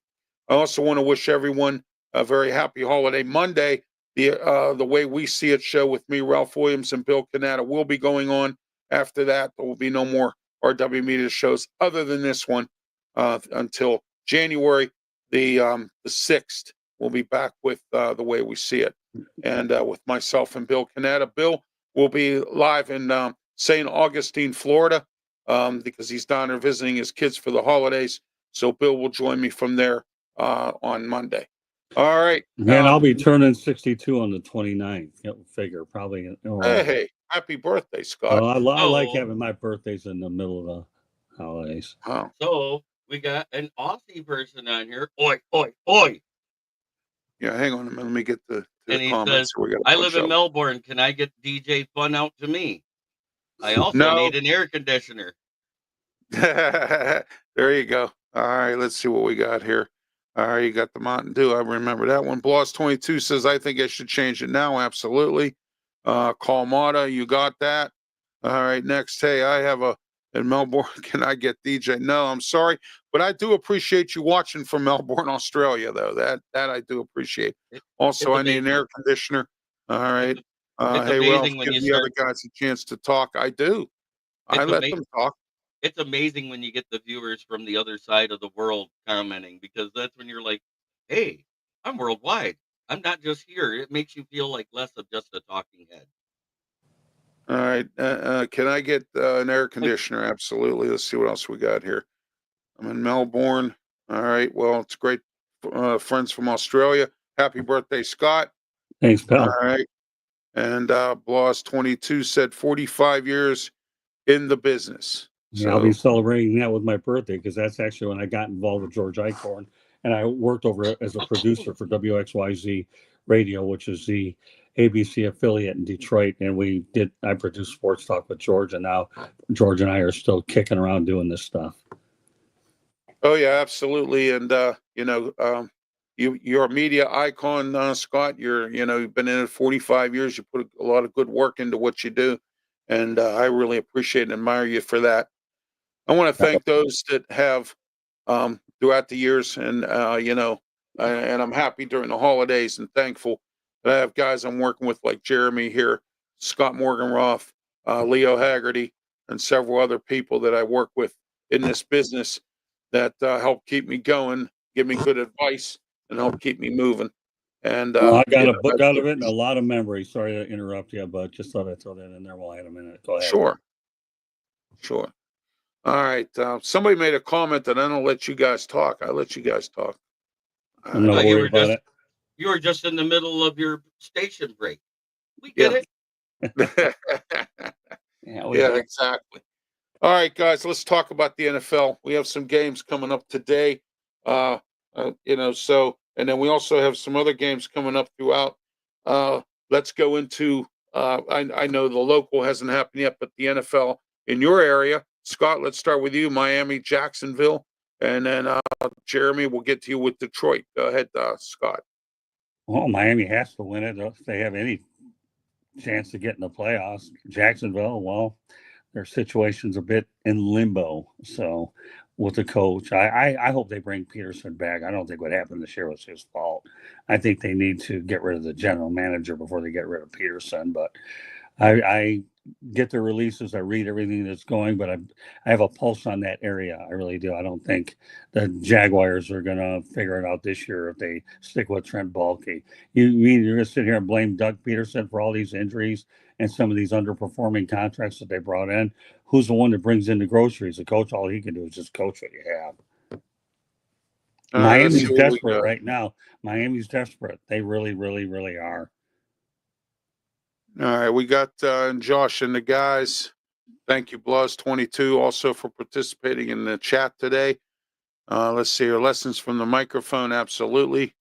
I also want to wish everyone a very happy holiday. Monday, the Way We See It show with me, Ralph Williams, and Bill Canada will be going on. After that, there will be no more RW Media shows other than this one until January the 6th. We'll be back with The Way We See It, and with myself and Bill Canada. Bill will be live in St. Augustine, Florida, because he's down there visiting his kids for the holidays. So Bill will join me from there on Monday. All right. And I'll be turning 62 on the 29th. Figure probably. Hey, happy birthday, Scott. I like having my birthdays in the middle of the holidays. Oh. So we got an Aussie person on here. Oi, oi, oi. Yeah, hang on a minute. Let me get the And he comments. says, I live in Melbourne. Can I get DJ Fun out to me? I also need an air conditioner. There you go. All right, let's see what we got here. All right, you got the Mountain Dew. I remember that one. Bloss22 says, I think I should change it now. Absolutely. Call Mata. You got that. All right, next. Hey, I have in Melbourne. Can I get DJ? No, I'm sorry. But I do appreciate you watching from Melbourne, Australia, though. That I do appreciate. Also, I need an air conditioner. All right. Hey, Ralph, give the other guys a chance to talk. I do. I let them talk. It's amazing when you get the viewers from the other side of the world commenting, because that's when you're like, hey, I'm worldwide. I'm not just here. It makes you feel like less of just a talking head. All right. Can I get an air conditioner? Absolutely. Let's see what else we got here. I'm in Melbourne. All right. Well, it's great. Friends from Australia. Happy birthday, Scott. Thanks, pal. All right. And Bloss22 said 45 years in the business. Yeah, I'll be celebrating that with my birthday, because that's actually when I got involved with George Eichhorn, and I worked over as a producer for WXYZ Radio, which is the ABC affiliate in Detroit, and I produced Sports Talk with George, and now George and I are still kicking around doing this stuff. Oh yeah, absolutely. And you're a media icon, Scott. You've been in it 45 years. You put a lot of good work into what you do, and I really appreciate and admire you for that. I want to thank those that have throughout the years, and and I'm happy during the holidays and thankful that I have guys I'm working with like Jeremy here, Scott Morganroth, Leo Haggerty, and several other people that I work with in this business that help keep me going, give me good advice, and help keep me moving. And Well, I got you a know, book out of it and a lot of memories. Sorry to interrupt you, but just thought I'd throw that in there while I had a minute. Go ahead. sure, sure. All right. Somebody made a comment that I don't let you guys talk. I let you guys talk. I'm not But you worried were about just it. you were just in the middle of your station break. We get Yeah. it. Yeah, Yeah, exactly. All right, guys, let's talk about the NFL. We have some games coming up today. Uh, and then we also have some other games coming up throughout. Let's go into, I know the local hasn't happened yet, but the NFL in your area. Scott, let's start with you, Miami, Jacksonville. And then Jeremy, we'll get to you with Detroit. Go ahead, Scott. Well, Miami has to win it if they have any chance to get in the playoffs. Jacksonville, well, their situation's a bit in limbo. So with the coach, I hope they bring Peterson back. I don't think what happened this year was his fault. I think they need to get rid of the general manager before they get rid of Peterson. But I get the releases. I read everything that's going, but I have a pulse on that area. I really do. I don't think the Jaguars are going to figure it out this year if they stick with Trent Baalke. You mean you're going to sit here and blame Doug Peterson for all these injuries and some of these underperforming contracts that they brought in? Who's the one that brings in the groceries? The coach, all he can do is just coach what you have. All right, let's see Miami's what we desperate got. right now. Miami's desperate. They really, really, really are. All right, we got Josh and the guys. Thank you, Blaz22, also for participating in the chat today. Let's see your lessons from the microphone. Absolutely.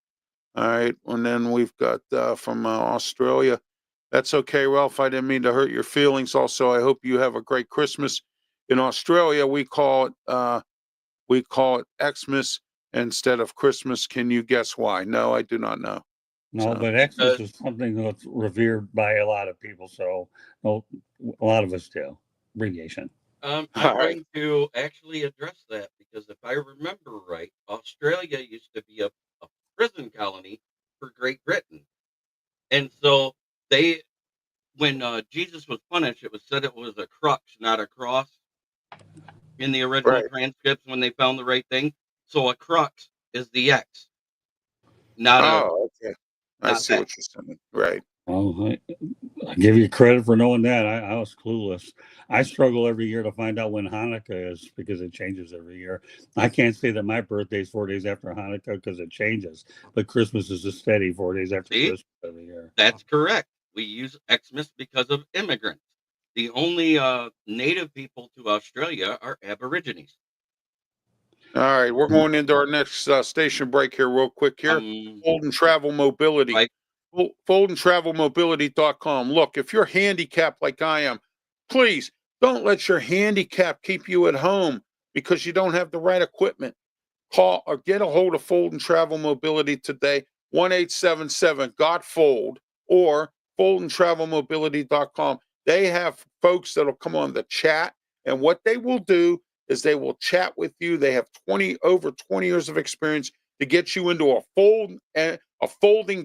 All right. And then we've got from Australia. That's okay, Ralph. I didn't mean to hurt your feelings. Also, I hope you have a great Christmas. In Australia, we call it Xmas instead of Christmas. Can you guess why? No, I do not know. No, So, but Xmas is something that's revered by a lot of people. So, well, a lot of us do. Abbreviation. I'm all right. going to actually address that because if I remember right, Australia used to be a prison colony for Great Britain. And so they, when Jesus was punished, it was said it was a crux, not a cross in the original Right. transcripts when they found the right thing. So a crux is the X, not Okay. I not see that. what you're saying. Right. Well, I give you credit for knowing that. I was clueless. I struggle every year to find out when Hanukkah is because it changes every year. I can't say that my birthday is 4 days after Hanukkah because it changes, but Christmas is a steady 4 days after See, Christmas every year. that's correct. We use Xmas because of immigrants. The only native people to Australia are Aborigines. All right. We're going into our next station break here, real quick here. Fold and Travel Mobility. Right. Foldandtravelmobility.com. Look, if you're handicapped like I am, please don't let your handicap keep you at home because you don't have the right equipment. Call or get a hold of Fold and Travel Mobility today, 1-877-GOT-FOLD or foldandtravelmobility.com. They have folks that'll come on the chat, and what they will do is they will chat with you. They have over 20 years of experience to get you into a folding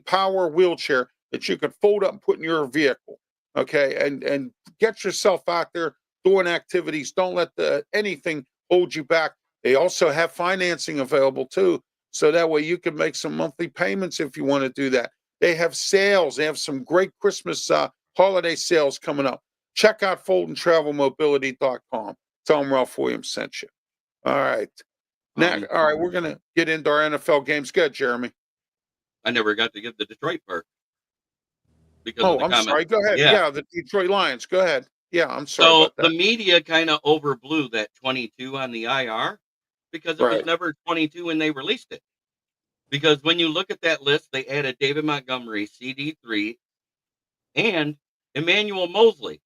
power wheelchair that you can fold up and put in your vehicle. Okay, and get yourself out there doing activities. Don't let anything hold you back. They also have financing available too, so that way you can make some monthly payments if you want to do that. They have sales. They have some great Christmas holiday sales coming up. Check out foldandtravelmobility.com. Tell them Ralph Williams sent you. All right. Now, all right, we're going to get into our NFL games. Good, Jeremy. I never got to give the Detroit part because of Oh, the I'm comment. sorry. Go ahead. Yeah. Yeah, the Detroit Lions. Go ahead. Yeah, I'm sorry So about that. the media kind of overblew that 22 on the IR because it was Right. never 22 when they released it. Because when you look at that list, they added David Montgomery, CD3, and Emmanuel Mosley.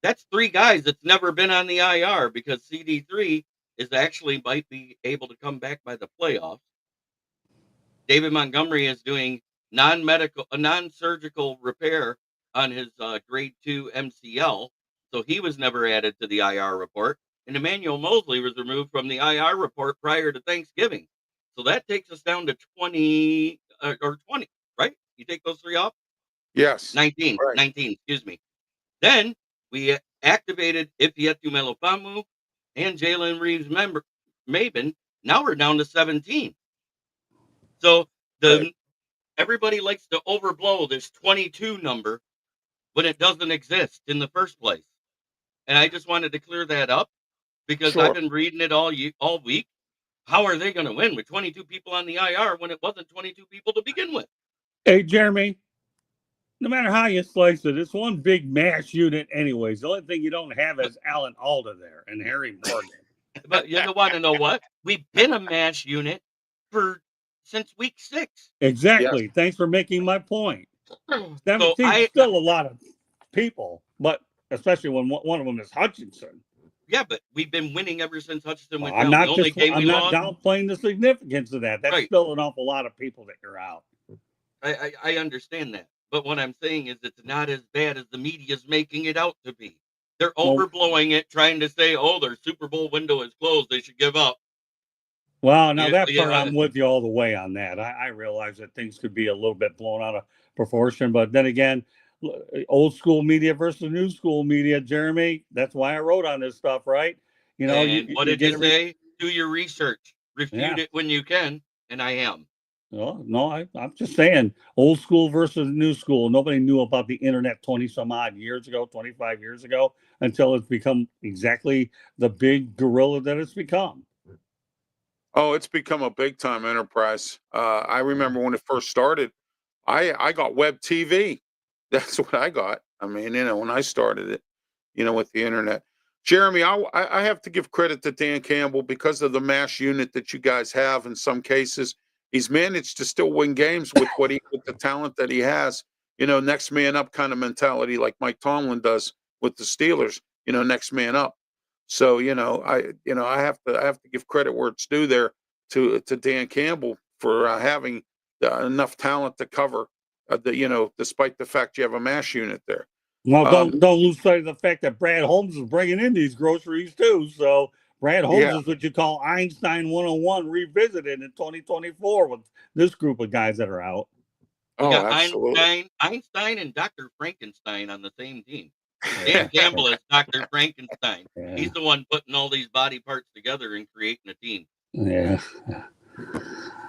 That's 3 guys that's never been on the IR because CD3 is actually might be able to come back by the playoffs. David Montgomery is doing non-surgical repair on his grade 2 MCL, so he was never added to the IR report. And Emmanuel Mosley was removed from the IR report prior to Thanksgiving. So that takes us down to 20 or 20, right? You take those 3 off? Yes. 19, Right. 19, excuse me. Then we activated Ifeatu Melifonwu and Jalen Reeves-Maben. Now we're down to 17. So everybody likes to overblow this 22 number when it doesn't exist in the first place. And I just wanted to clear that up because Sure. I've been reading it all week. How are they going to win with 22 people on the IR when it wasn't 22 people to begin with? Hey, Jeremy, no matter how you slice it, it's one big mash unit anyways. The only thing you don't have is Alan Alda there and Harry Morgan. But you want to know what? We've been a MASH unit since week 6. Exactly. Yes. Thanks for making my point. 17 still a lot of people, but especially when one of them is Hutchinson. Yeah, but we've been winning ever since Hutchinson went down. I'm not downplaying the significance of that. That's still an awful lot of people that you're out. I understand that. But what I'm saying is it's not as bad as the media's making it out to be. They're overblowing it, trying to say, oh, their Super Bowl window is closed. They should give up. Well, now that part, I'm with you all the way on that. I realize that things could be a little bit blown out of proportion. But then again, old school media versus new school media, Jeremy, that's why I wrote on this stuff, right? You know, what did you say? Do your research. Refute it when you can. And I am. Well, no, I'm just saying old school versus new school. Nobody knew about the internet 20 some odd years ago, 25 years ago, until it's become exactly the big gorilla that it's become. Oh, it's become a big time enterprise. I remember when it first started, I got web TV. That's what I got. I mean, when I started it, with the internet. Jeremy, I have to give credit to Dan Campbell because of the MASH unit that you guys have in some cases. He's managed to still win games with with the talent that he has, next man up kind of mentality like Mike Tomlin does with the Steelers, next man up. So, I have to give credit where it's due there to Dan Campbell for having enough talent to cover despite the fact you have a MASH unit there. Well, don't lose sight of the fact that Brad Holmes is bringing in these groceries too. So Brad Holmes is what you call Einstein 101 revisited in 2024 with this group of guys that are out. We got Einstein and Dr. Frankenstein on the same team. Dan Campbell is Dr. Frankenstein. Yeah. He's the one putting all these body parts together and creating a team. Yeah.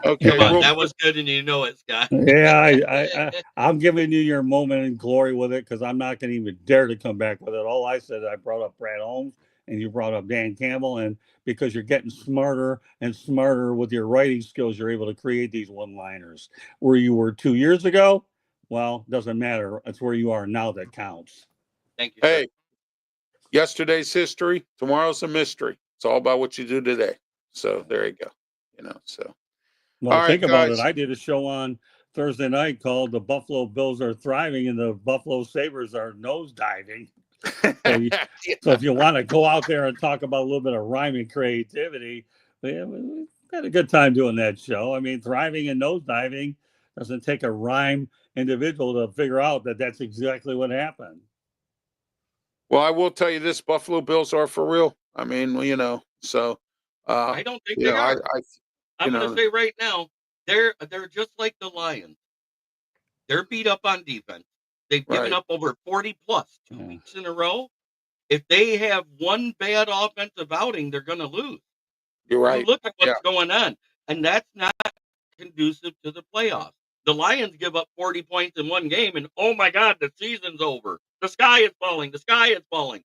Okay. Come on, that was good, and you know it, Scott. Yeah, I'm giving you your moment in glory with it because I'm not going to even dare to come back with it. All I said, I brought up Brad Holmes, and you brought up Dan Campbell, and because you're getting smarter and smarter with your writing skills, you're able to create these one-liners. Where you were 2 years ago, well, doesn't matter. It's where you are now that counts. Thank you. Hey, yesterday's history, tomorrow's a mystery. It's all about what you do today. So there you go. So. Well, all think right, about it. I did a show on Thursday night called "The Buffalo Bills Are Thriving and the Buffalo Sabres Are Nosediving." So if you want to go out there and talk about a little bit of rhyme and creativity, we had a good time doing that show. I mean, thriving and nosediving doesn't take a rhyme individual to figure out that that's exactly what happened. Well, I will tell you this: Buffalo Bills are for real. I mean, so I don't think they are. I'm going to say right now, they're just like the Lions. They're beat up on defense. They've given up over 40 plus 2 weeks in a row. If they have one bad offensive outing, they're going to lose. You're right. Look at what's going on, and that's not conducive to the playoffs. The Lions give up 40 points in one game, and oh my God, the season's over. The sky is falling. The sky is falling.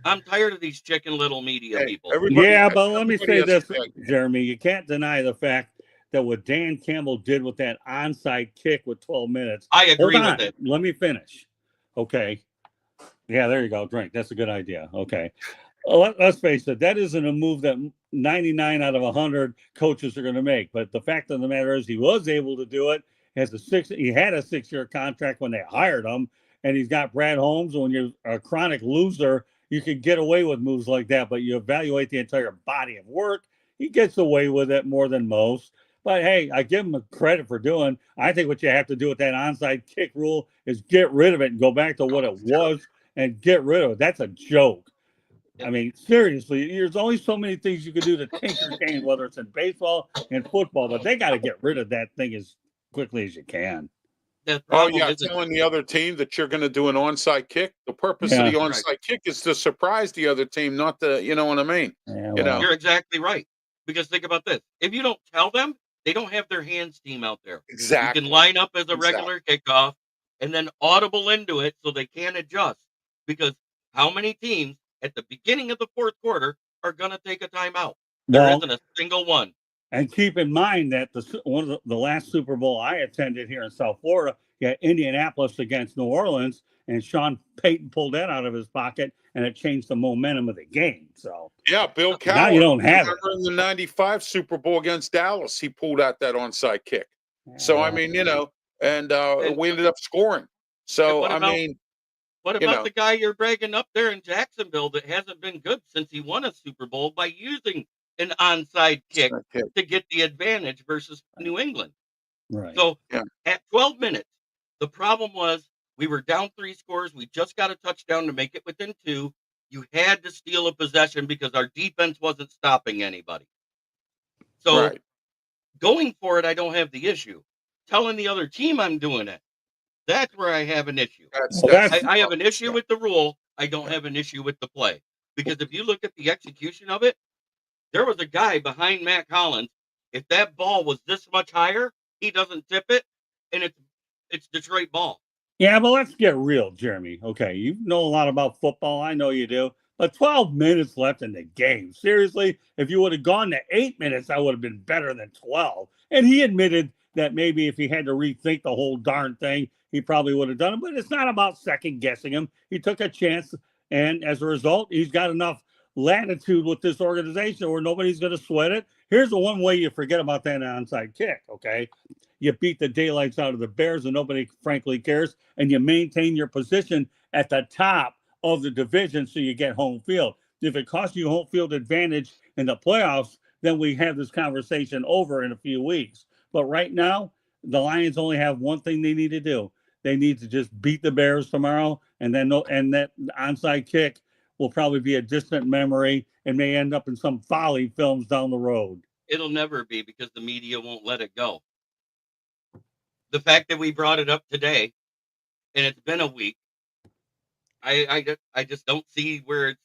I'm tired of these chicken little media people. Yeah, but let me say this, Jeremy. You can't deny the fact that what Dan Campbell did with that onside kick with 12 minutes. I agree with it. Let me finish. Okay. Yeah, there you go. Drink. That's a good idea. Okay. Let's face it. That isn't a move that 99 out of 100 coaches are going to make. But the fact of the matter is he was able to do it. He had a 6-year contract when they hired him. And he's got Brad Holmes. When you're a chronic loser, you can get away with moves like that, but you evaluate the entire body of work. He gets away with it more than most. But hey, I give him credit for doing. I think what you have to do with that onside kick rule is get rid of it and go back to what it was and get rid of it. That's a joke. I mean, seriously, there's only so many things you can do to tinker games, whether it's in baseball and football, but they got to get rid of that thing as quickly as you can. the Oh, problem yeah, is, telling the other team that you're going to do an onside kick. The purpose of Yeah. the onside kick is to surprise the other team, not to, you know what I mean? Yeah, You know, you're exactly right. Because think about this: if you don't tell them, they don't have their hands team out there. You exactly. can line up as a Exactly. regular kickoff and then audible into it so they can adjust. Because how many teams at the beginning of the fourth quarter are going to take a timeout? There Well, isn't a single one. and keep in mind that one of the last Super Bowl I attended here in South Florida, you had Indianapolis against New Orleans, and Sean Payton pulled that out of his pocket, and it changed the momentum of the game. So Yeah, Bill Cowher. now you don't have it. Remember in the 95 Super Bowl against Dallas, he pulled out that onside kick. So, I mean, you know, and we ended up scoring. So, what I about- mean, What you about know. the guy you're bragging up there in Jacksonville that hasn't been good since he won a Super Bowl by using an onside kick okay. to get the advantage versus New England? Right. So Yeah. at 12 minutes, the problem was we were down 3 scores. We just got a touchdown to make it within 2. You had to steal a possession because our defense wasn't stopping anybody. So Right. going for it, I don't have the issue. Telling the other team I'm doing it, that's where I have an issue. I have an issue with the rule. I don't have an issue with the play. Because if you look at the execution of it, there was a guy behind Matt Collins. If that ball was this much higher, he doesn't tip it, and it's Detroit ball. Yeah, but let's get real, Jeremy. Okay, you know a lot about football. I know you do. But 12 minutes left in the game. Seriously, if you would have gone to 8 minutes, I would have been better than 12. And he admitted that maybe if he had to rethink the whole darn thing, he probably would have done it. But it's not about second guessing him. He took a chance, and as a result, he's got enough latitude with this organization where nobody's going to sweat it. Here's the one way you forget about that onside kick, okay? You beat the daylights out of the Bears and nobody frankly cares, and you maintain your position at the top of the division so you get home field. If it costs you home field advantage in the playoffs, then we have this conversation over in a few weeks. But right now, the Lions only have one thing they need to do. They need to just beat the Bears tomorrow, and then that onside kick will probably be a distant memory and may end up in some folly films down the road. It'll never be because the media won't let it go. The fact that we brought it up today, and it's been a week, I just don't see where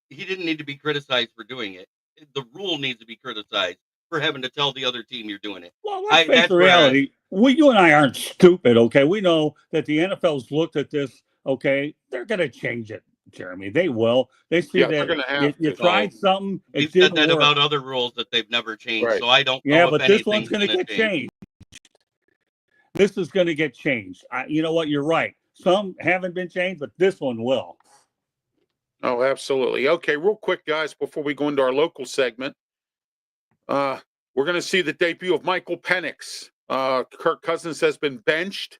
he didn't need to be criticized for doing it. The rule needs to be criticized for having to tell the other team you're doing it. Well, let's face the reality. You and I aren't stupid, okay? We know that the NFL's looked at this, okay? They're going to change it, Jeremy. They will. They see that you tried something. We've said that about other rules that they've never changed, right. So I don't know. Yeah, but this one's going to get changed. This is going to get changed. You know what? You're right. Some haven't been changed, but this one will. Oh, absolutely. Okay, real quick, guys, before we go into our local segment, we're going to see the debut of Michael Penix. Kirk Cousins has been benched.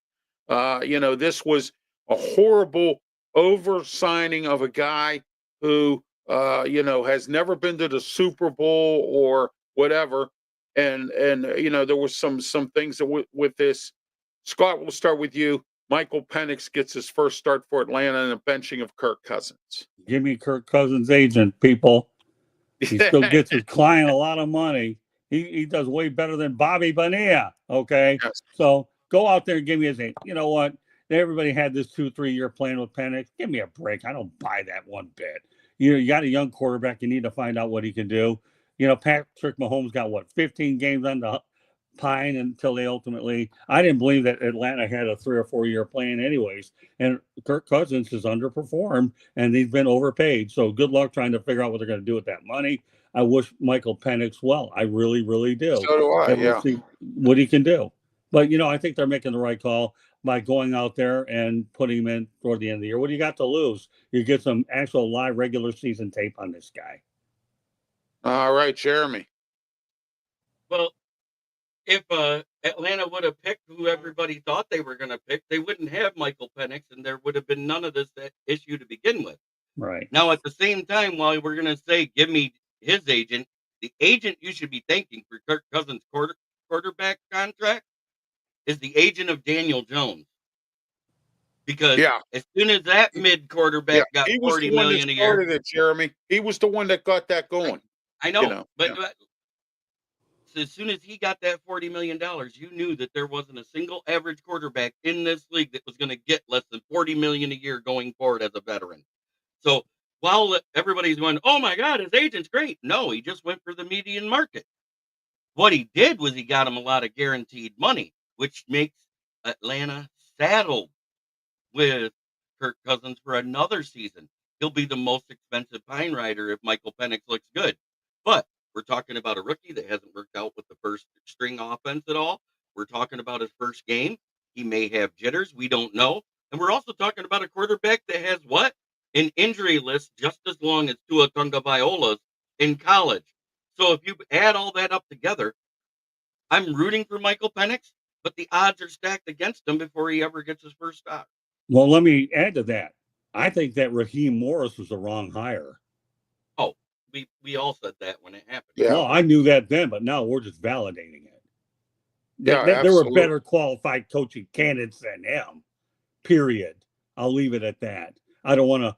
This was a horrible over-signing of a guy who, has never been to the Super Bowl or whatever. And there was some things that with this. Scott, we'll start with you. Michael Penix gets his first start for Atlanta in a benching of Kirk Cousins. Give me Kirk Cousins' agent, people. He still gets his client a lot of money. He does way better than Bobby Bonilla, okay? Yes. So go out there and give me his agent. You know what? Everybody had this 2-3 year plan with Penix. Give me a break. I don't buy that one bit. You got a young quarterback. You need to find out what he can do. Patrick Mahomes got, 15 games on the pine until they ultimately. I didn't believe that Atlanta had a 3 or 4 year plan anyways. And Kirk Cousins has underperformed and he's been overpaid. So good luck trying to figure out what they're going to do with that money. I wish Michael Penix well. I really, really do. So do I, yeah. We'll see what he can do. But, I think they're making the right call by going out there and putting him in toward the end of the year. What do you got to lose? You get some actual live regular season tape on this guy. All right, Jeremy. Well, if Atlanta would have picked who everybody thought they were going to pick, they wouldn't have Michael Penix, and there would have been none of this issue to begin with. Right. Now, at the same time, while we're going to say, give me his agent, the agent you should be thanking for Kirk Cousins' quarterback contract is the agent of Daniel Jones. Because as soon as that mid quarterback got $40 million a year, Jeremy, he was the one that got that going. I know, but as soon as he got that $40 million, you knew that there wasn't a single average quarterback in this league that was going to get less than $40 million a year going forward as a veteran. So while everybody's going, oh my God, his agent's great. No, he just went for the median market. What he did was he got him a lot of guaranteed money, which makes Atlanta saddled with Kirk Cousins for another season. He'll be the most expensive Pine Rider if Michael Penix looks good. But we're talking about a rookie that hasn't worked out with the first string offense at all. We're talking about his first game. He may have jitters. We don't know. And we're also talking about a quarterback that has what? An injury list just as long as Tua Tagovailoa's in college. So if you add all that up together, I'm rooting for Michael Penix, but the odds are stacked against him before he ever gets his first start. Well, let me add to that. I think that Raheem Morris was the wrong hire. Oh, we all said that when it happened. Yeah. Well, I knew that then, but now we're just validating it. Yeah, There were absolutely. better qualified coaching candidates than him. Period. I'll leave it at that. I don't want to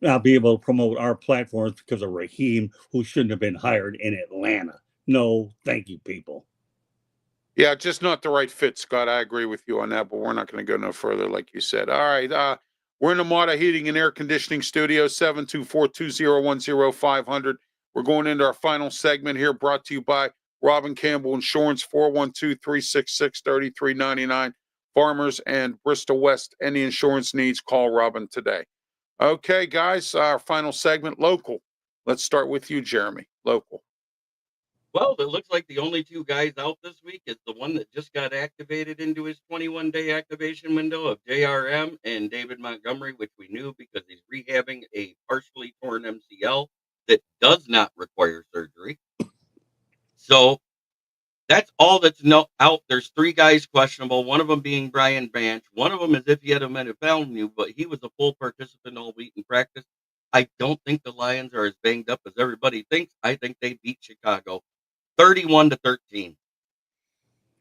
not be able to promote our platforms because of Raheem, who shouldn't have been hired in Atlanta. No, thank you, people. Yeah, just not the right fit, Scott. I agree with you on that, but we're not going to go no further, like you said. All right. We're in the Mata Heating and Air Conditioning Studio, 724-201-0500. We're going into our final segment here, brought to you by Robin Campbell Insurance, 412-366-3399. Farmers and Bristol West. Any insurance needs, call Robin today. Okay, guys, our final segment, local. Let's start with you, Jeremy. Local. Well, it looks like the only two guys out this week is the one that just got activated into his 21-day activation window of JRM and David Montgomery, which we knew because he's rehabbing a partially torn MCL that does not require surgery. So that's all that's out. There's three guys questionable, one of them being Brian Branch. One of them is if he had a Metapelmu, but he was a full participant all week in practice. I don't think the Lions are as banged up as everybody thinks. I think they beat Chicago 31-13.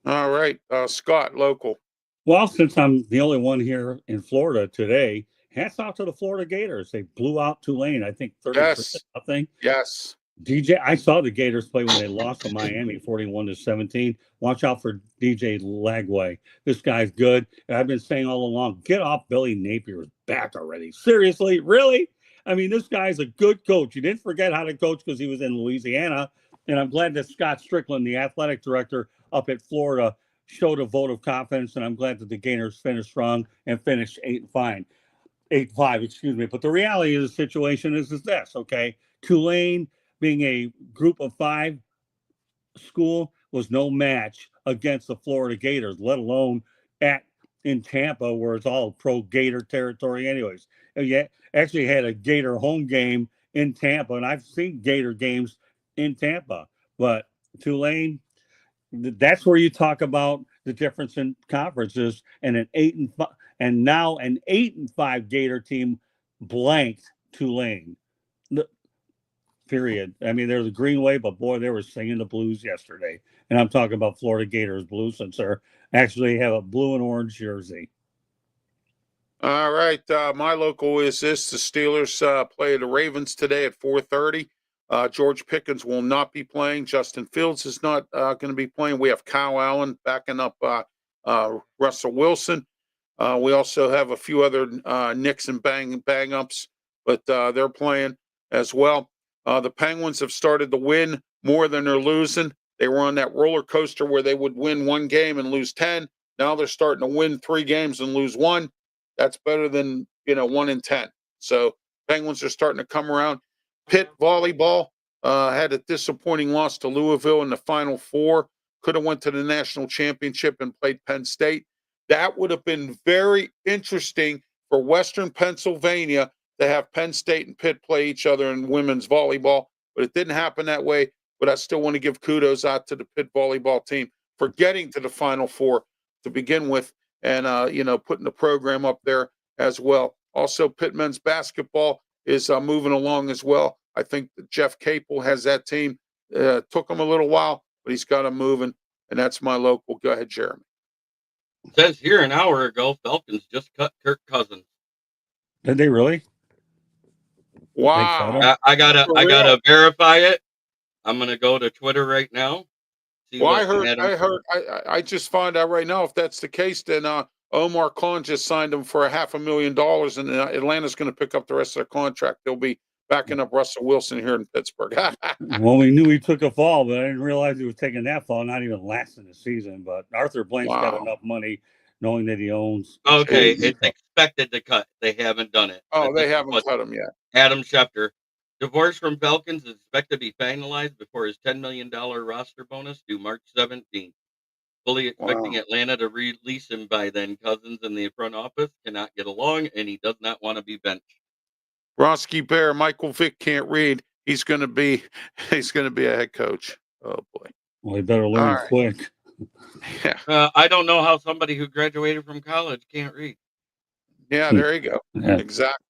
All right. Scott, local. Well, since I'm the only one here in Florida today, hats off to the Florida Gators. They blew out Tulane, I think 30-0. Yes. DJ, I saw the Gators play when they lost to Miami 41-17. Watch out for DJ Lagway. This guy's good. And I've been saying all along, get off Billy Napier's back already. Seriously? Really? I mean, this guy's a good coach. He didn't forget how to coach because he was in Louisiana. And I'm glad that Scott Strickland, the athletic director up at Florida, showed a vote of confidence. And I'm glad that the Gators finished strong and finished 8-5, excuse me. But the reality of the situation is this, okay? Tulane, being a group of 5 school, was no match against the Florida Gators, let alone in Tampa, where it's all pro Gator territory anyways. And yet actually had a Gator home game in Tampa, and I've seen Gator games in Tampa. But Tulane, that's where you talk about the difference in conferences, and an 8-5, and now an 8-5 Gator team blanked Tulane. Period. I mean, they're the Greenway, but boy, they were singing the blues yesterday. And I'm talking about Florida Gators blues, since they actually have a blue and orange jersey. All right. My local is this. The Steelers play the Ravens today at 4:30. George Pickens will not be playing. Justin Fields is not going to be playing. We have Kyle Allen backing up Russell Wilson. We also have a few other nicks and bang-ups, but they're playing as well. The Penguins have started to win more than they're losing. They were on that roller coaster where they would win 1 game and lose 10. Now they're starting to win 3 games and lose 1. That's better than 1 in 10. So Penguins are starting to come around. Pitt volleyball had a disappointing loss to Louisville in the Final Four. Could have went to the national championship and played Penn State. That would have been very interesting for Western Pennsylvania to have Penn State and Pitt play each other in women's volleyball, but it didn't happen that way. But I still want to give kudos out to the Pitt volleyball team for getting to the Final Four to begin with, and putting the program up there as well. Also, Pitt men's basketball is moving along as well. I think that Jeff Capel has that team. Took him a little while, but he's got them moving, and that's my local. Go ahead, Jeremy. It says here an hour ago, Falcons just cut Kirk Cousins. Did they really? Wow. I gotta verify it. I'm gonna go to Twitter right now. See Well, what Adam. I just found out right now if that's the case, then Omar Khan just signed him for $500,000, and Atlanta's going to pick up the rest of their contract. They'll be backing up Russell Wilson here in Pittsburgh. Well, we knew he took a fall, but I didn't realize he was taking that fall, not even lasting the season. But Arthur Blank's got Wow. enough money, knowing that he owns. Okay, Jeez. it's expected to cut. They haven't done it. Oh, they This is haven't what cut him yet. Adam Schefter. Divorce from Falcons is expected to be finalized before his $10 million roster bonus due March 17th. Fully expecting Wow. Atlanta to release him by then. Cousins in the front office cannot get along, and he does not want to be benched. Roski Bear, Michael Vick can't read. He's going to be a head coach. Oh boy. Well, he better learn All right. quick. Yeah. I don't know how somebody who graduated from college can't read. Yeah, there you go. Yeah. Exactly.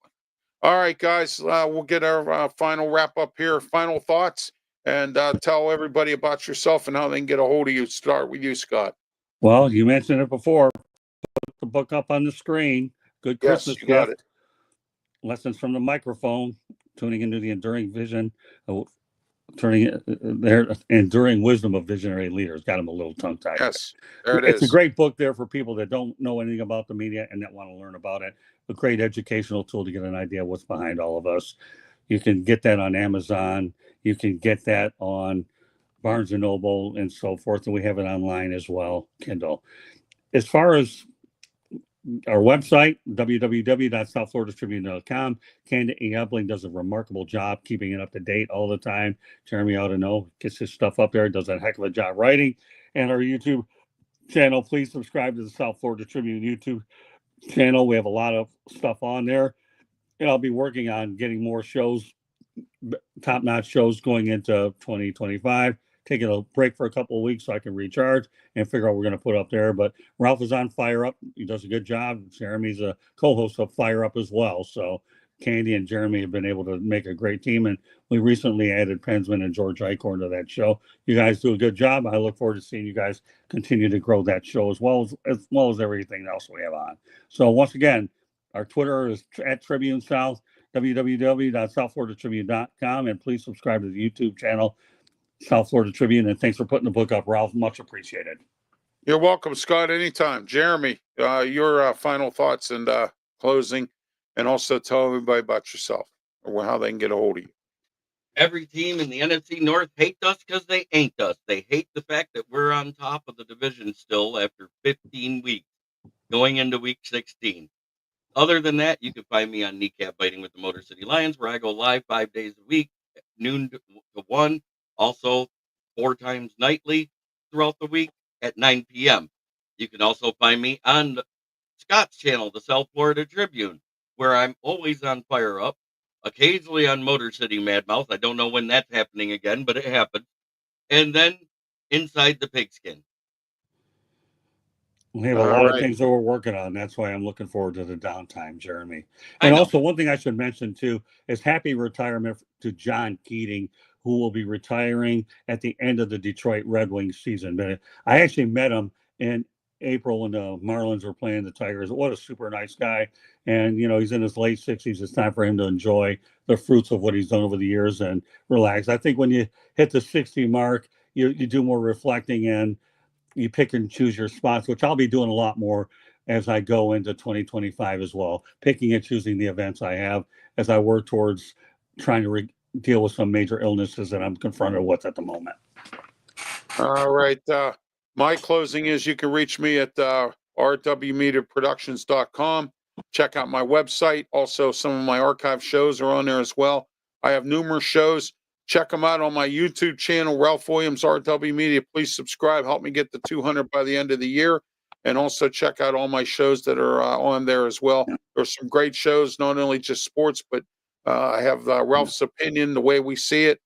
All right, guys. We'll get our final wrap up here. Final thoughts, and tell everybody about yourself and how they can get a hold of you. Start with you, Scott. Well, you mentioned it before. Put the book up on the screen. Good Yes, Christmas you got gift. it. Lessons from the microphone. Tuning into the enduring vision. Turning their enduring wisdom of visionary leaders. Got him a little tongue tied. Yes, there it It's is. a great book there for people that don't know anything about the media and that want to learn about it. A great educational tool to get an idea of what's behind all of us. You can get that on Amazon. You can get that on Barnes and Noble and so forth. And we have it online as well, Kindle. As far as our website, www.southfloridatribune.com. Candy Ebling does a remarkable job keeping it up to date all the time. Jeremy ought to know, gets his stuff up there, does a heck of a job writing. And our YouTube channel, please subscribe to the South Florida Tribune YouTube channel. We have a lot of stuff on there. And I'll be working on getting more shows, top-notch shows going into 2025. Taking a break for a couple of weeks so I can recharge and figure out what we're going to put up there. But Ralph is on Fire Up. He does a good job. Jeremy's a co-host of Fire Up as well. So Candy and Jeremy have been able to make a great team. And we recently added Pensman and George Eichhorn to that show. You guys do a good job. I look forward to seeing you guys continue to grow that show as well as everything else we have on. So once again, our Twitter is at Tribune South, www.southfloridatribune.com. And please subscribe to the YouTube channel, South Florida Tribune, and thanks for putting the book up, Ralph. Much appreciated. You're welcome, Scott. Anytime. Jeremy, your final thoughts and closing, and also tell everybody about yourself or how they can get a hold of you. Every team in the NFC North hates us because they ain't us. They hate the fact that we're on top of the division still after 15 weeks, going into week 16. Other than that, you can find me on Kneecap Biting with the Motor City Lions, where I go live 5 days a week, at noon to 1. Also, 4 times nightly throughout the week at 9 p.m. You can also find me on Scott's channel, the South Florida Tribune, where I'm always on Fire Up, occasionally on Motor City Madmouth. I don't know when that's happening again, but it happens. And then Inside the Pigskin. We have a lot of things that we're working on. That's why I'm looking forward to the downtime, Jeremy. And also, one thing I should mention, too, is happy retirement to John Keating, who will be retiring at the end of the Detroit Red Wings season. But I actually met him in April when the Marlins were playing the Tigers. What a super nice guy. And, you know, he's in his late 60s. It's time for him to enjoy the fruits of what he's done over the years and relax. I think when you hit the 60 mark, you do more reflecting and you pick and choose your spots, which I'll be doing a lot more as I go into 2025 as well, picking and choosing the events I have as I work towards trying to deal with some major illnesses that I'm confronted with at the moment. All right. My closing is you can reach me at rwmediaproductions.com. Check out my website. Also, some of my archive shows are on there as well. I have numerous shows. Check them out on my YouTube channel, Ralph Williams, RW Media. Please subscribe. Help me get to 200 by the end of the year. And also check out all my shows that are on there as well. There's some great shows, not only just sports, but I have Ralph's Opinion, the way we see it.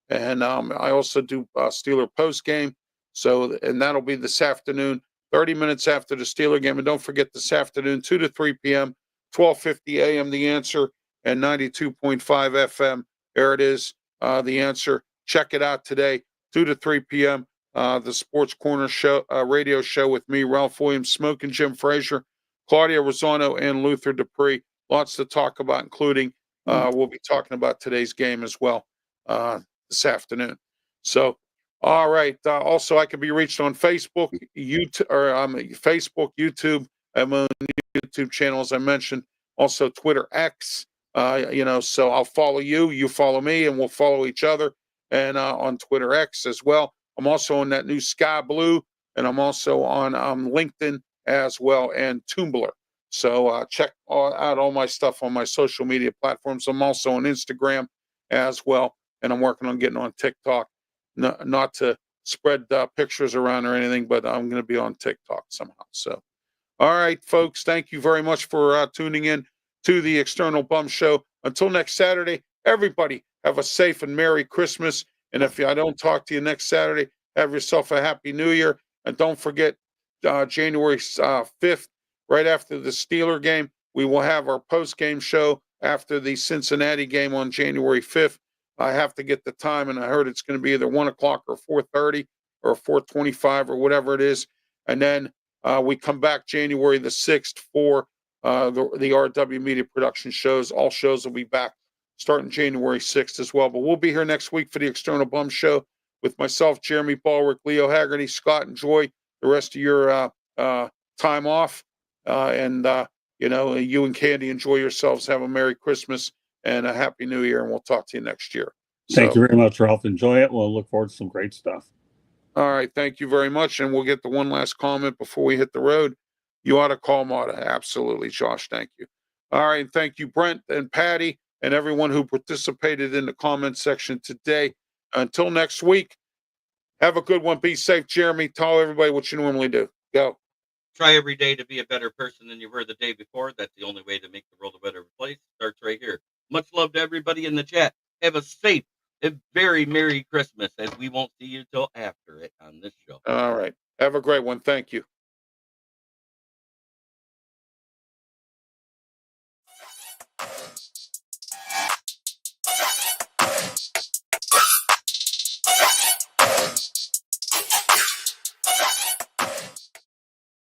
And I also do Steeler post game. So, and that'll be this afternoon, 30 minutes after the Steeler game. And don't forget this afternoon, 2 to 3 p.m., 12:50 a.m., The Answer, and 92.5 FM. There it is. The Answer. Check it out today, 2 to 3 p.m. The Sports Corner show, radio show with me, Ralph Williams, Smoke and Jim Frazier, Claudia Rosano, and Luther Dupree. Lots to talk about, including we'll be talking about today's game as well this afternoon. So All right. Also, I can be reached on Facebook, Facebook, YouTube. I'm on YouTube channel, as I mentioned. Also, Twitter X. So I'll follow you. You follow me, and we'll follow each other. And on Twitter X as well. I'm also on that new Sky Blue, and I'm also on LinkedIn as well and Tumblr. So check out all my stuff on my social media platforms. I'm also on Instagram as well, and I'm working on getting on TikTok. Not to spread pictures around or anything, but I'm going to be on TikTok somehow. So, all right, folks, thank you very much for tuning in to the External Bum Show. Until next Saturday, everybody have a safe and Merry Christmas. And if I don't talk to you next Saturday, have yourself a Happy New Year. And don't forget, January 5th, right after the Steeler game, we will have our post-game show after the Cincinnati game on January 5th. I have to get the time, and I heard it's going to be either 1 o'clock or 4:30 or 4:25 or whatever it is. And then we come back January the 6th for the RW Media Production shows. All shows will be back starting January 6th as well. But we'll be here next week for the External Bum Show with myself, Jeremy Ballrich, Leo Haggerty, Scott. Enjoy the rest of your time off. You and Candy, enjoy yourselves. Have a Merry Christmas and a Happy New Year, and we'll talk to you next year. Thank you very much, Ralph. Enjoy it. We'll look forward to some great stuff. All right. Thank you very much. And we'll get the one last comment before we hit the road. You ought to call Mata. Absolutely, Josh. Thank you. All right. And thank you, Brent and Patty, and everyone who participated in the comment section today. Until next week, have a good one. Be safe, Jeremy. Tell everybody what you normally do. Go. Try every day to be a better person than you were the day before. That's the only way to make the world a better place. Starts right here. Much love to everybody in the chat. Have a safe and very Merry Christmas, as we won't see you till after it on this show. All right. Have a great one. Thank you.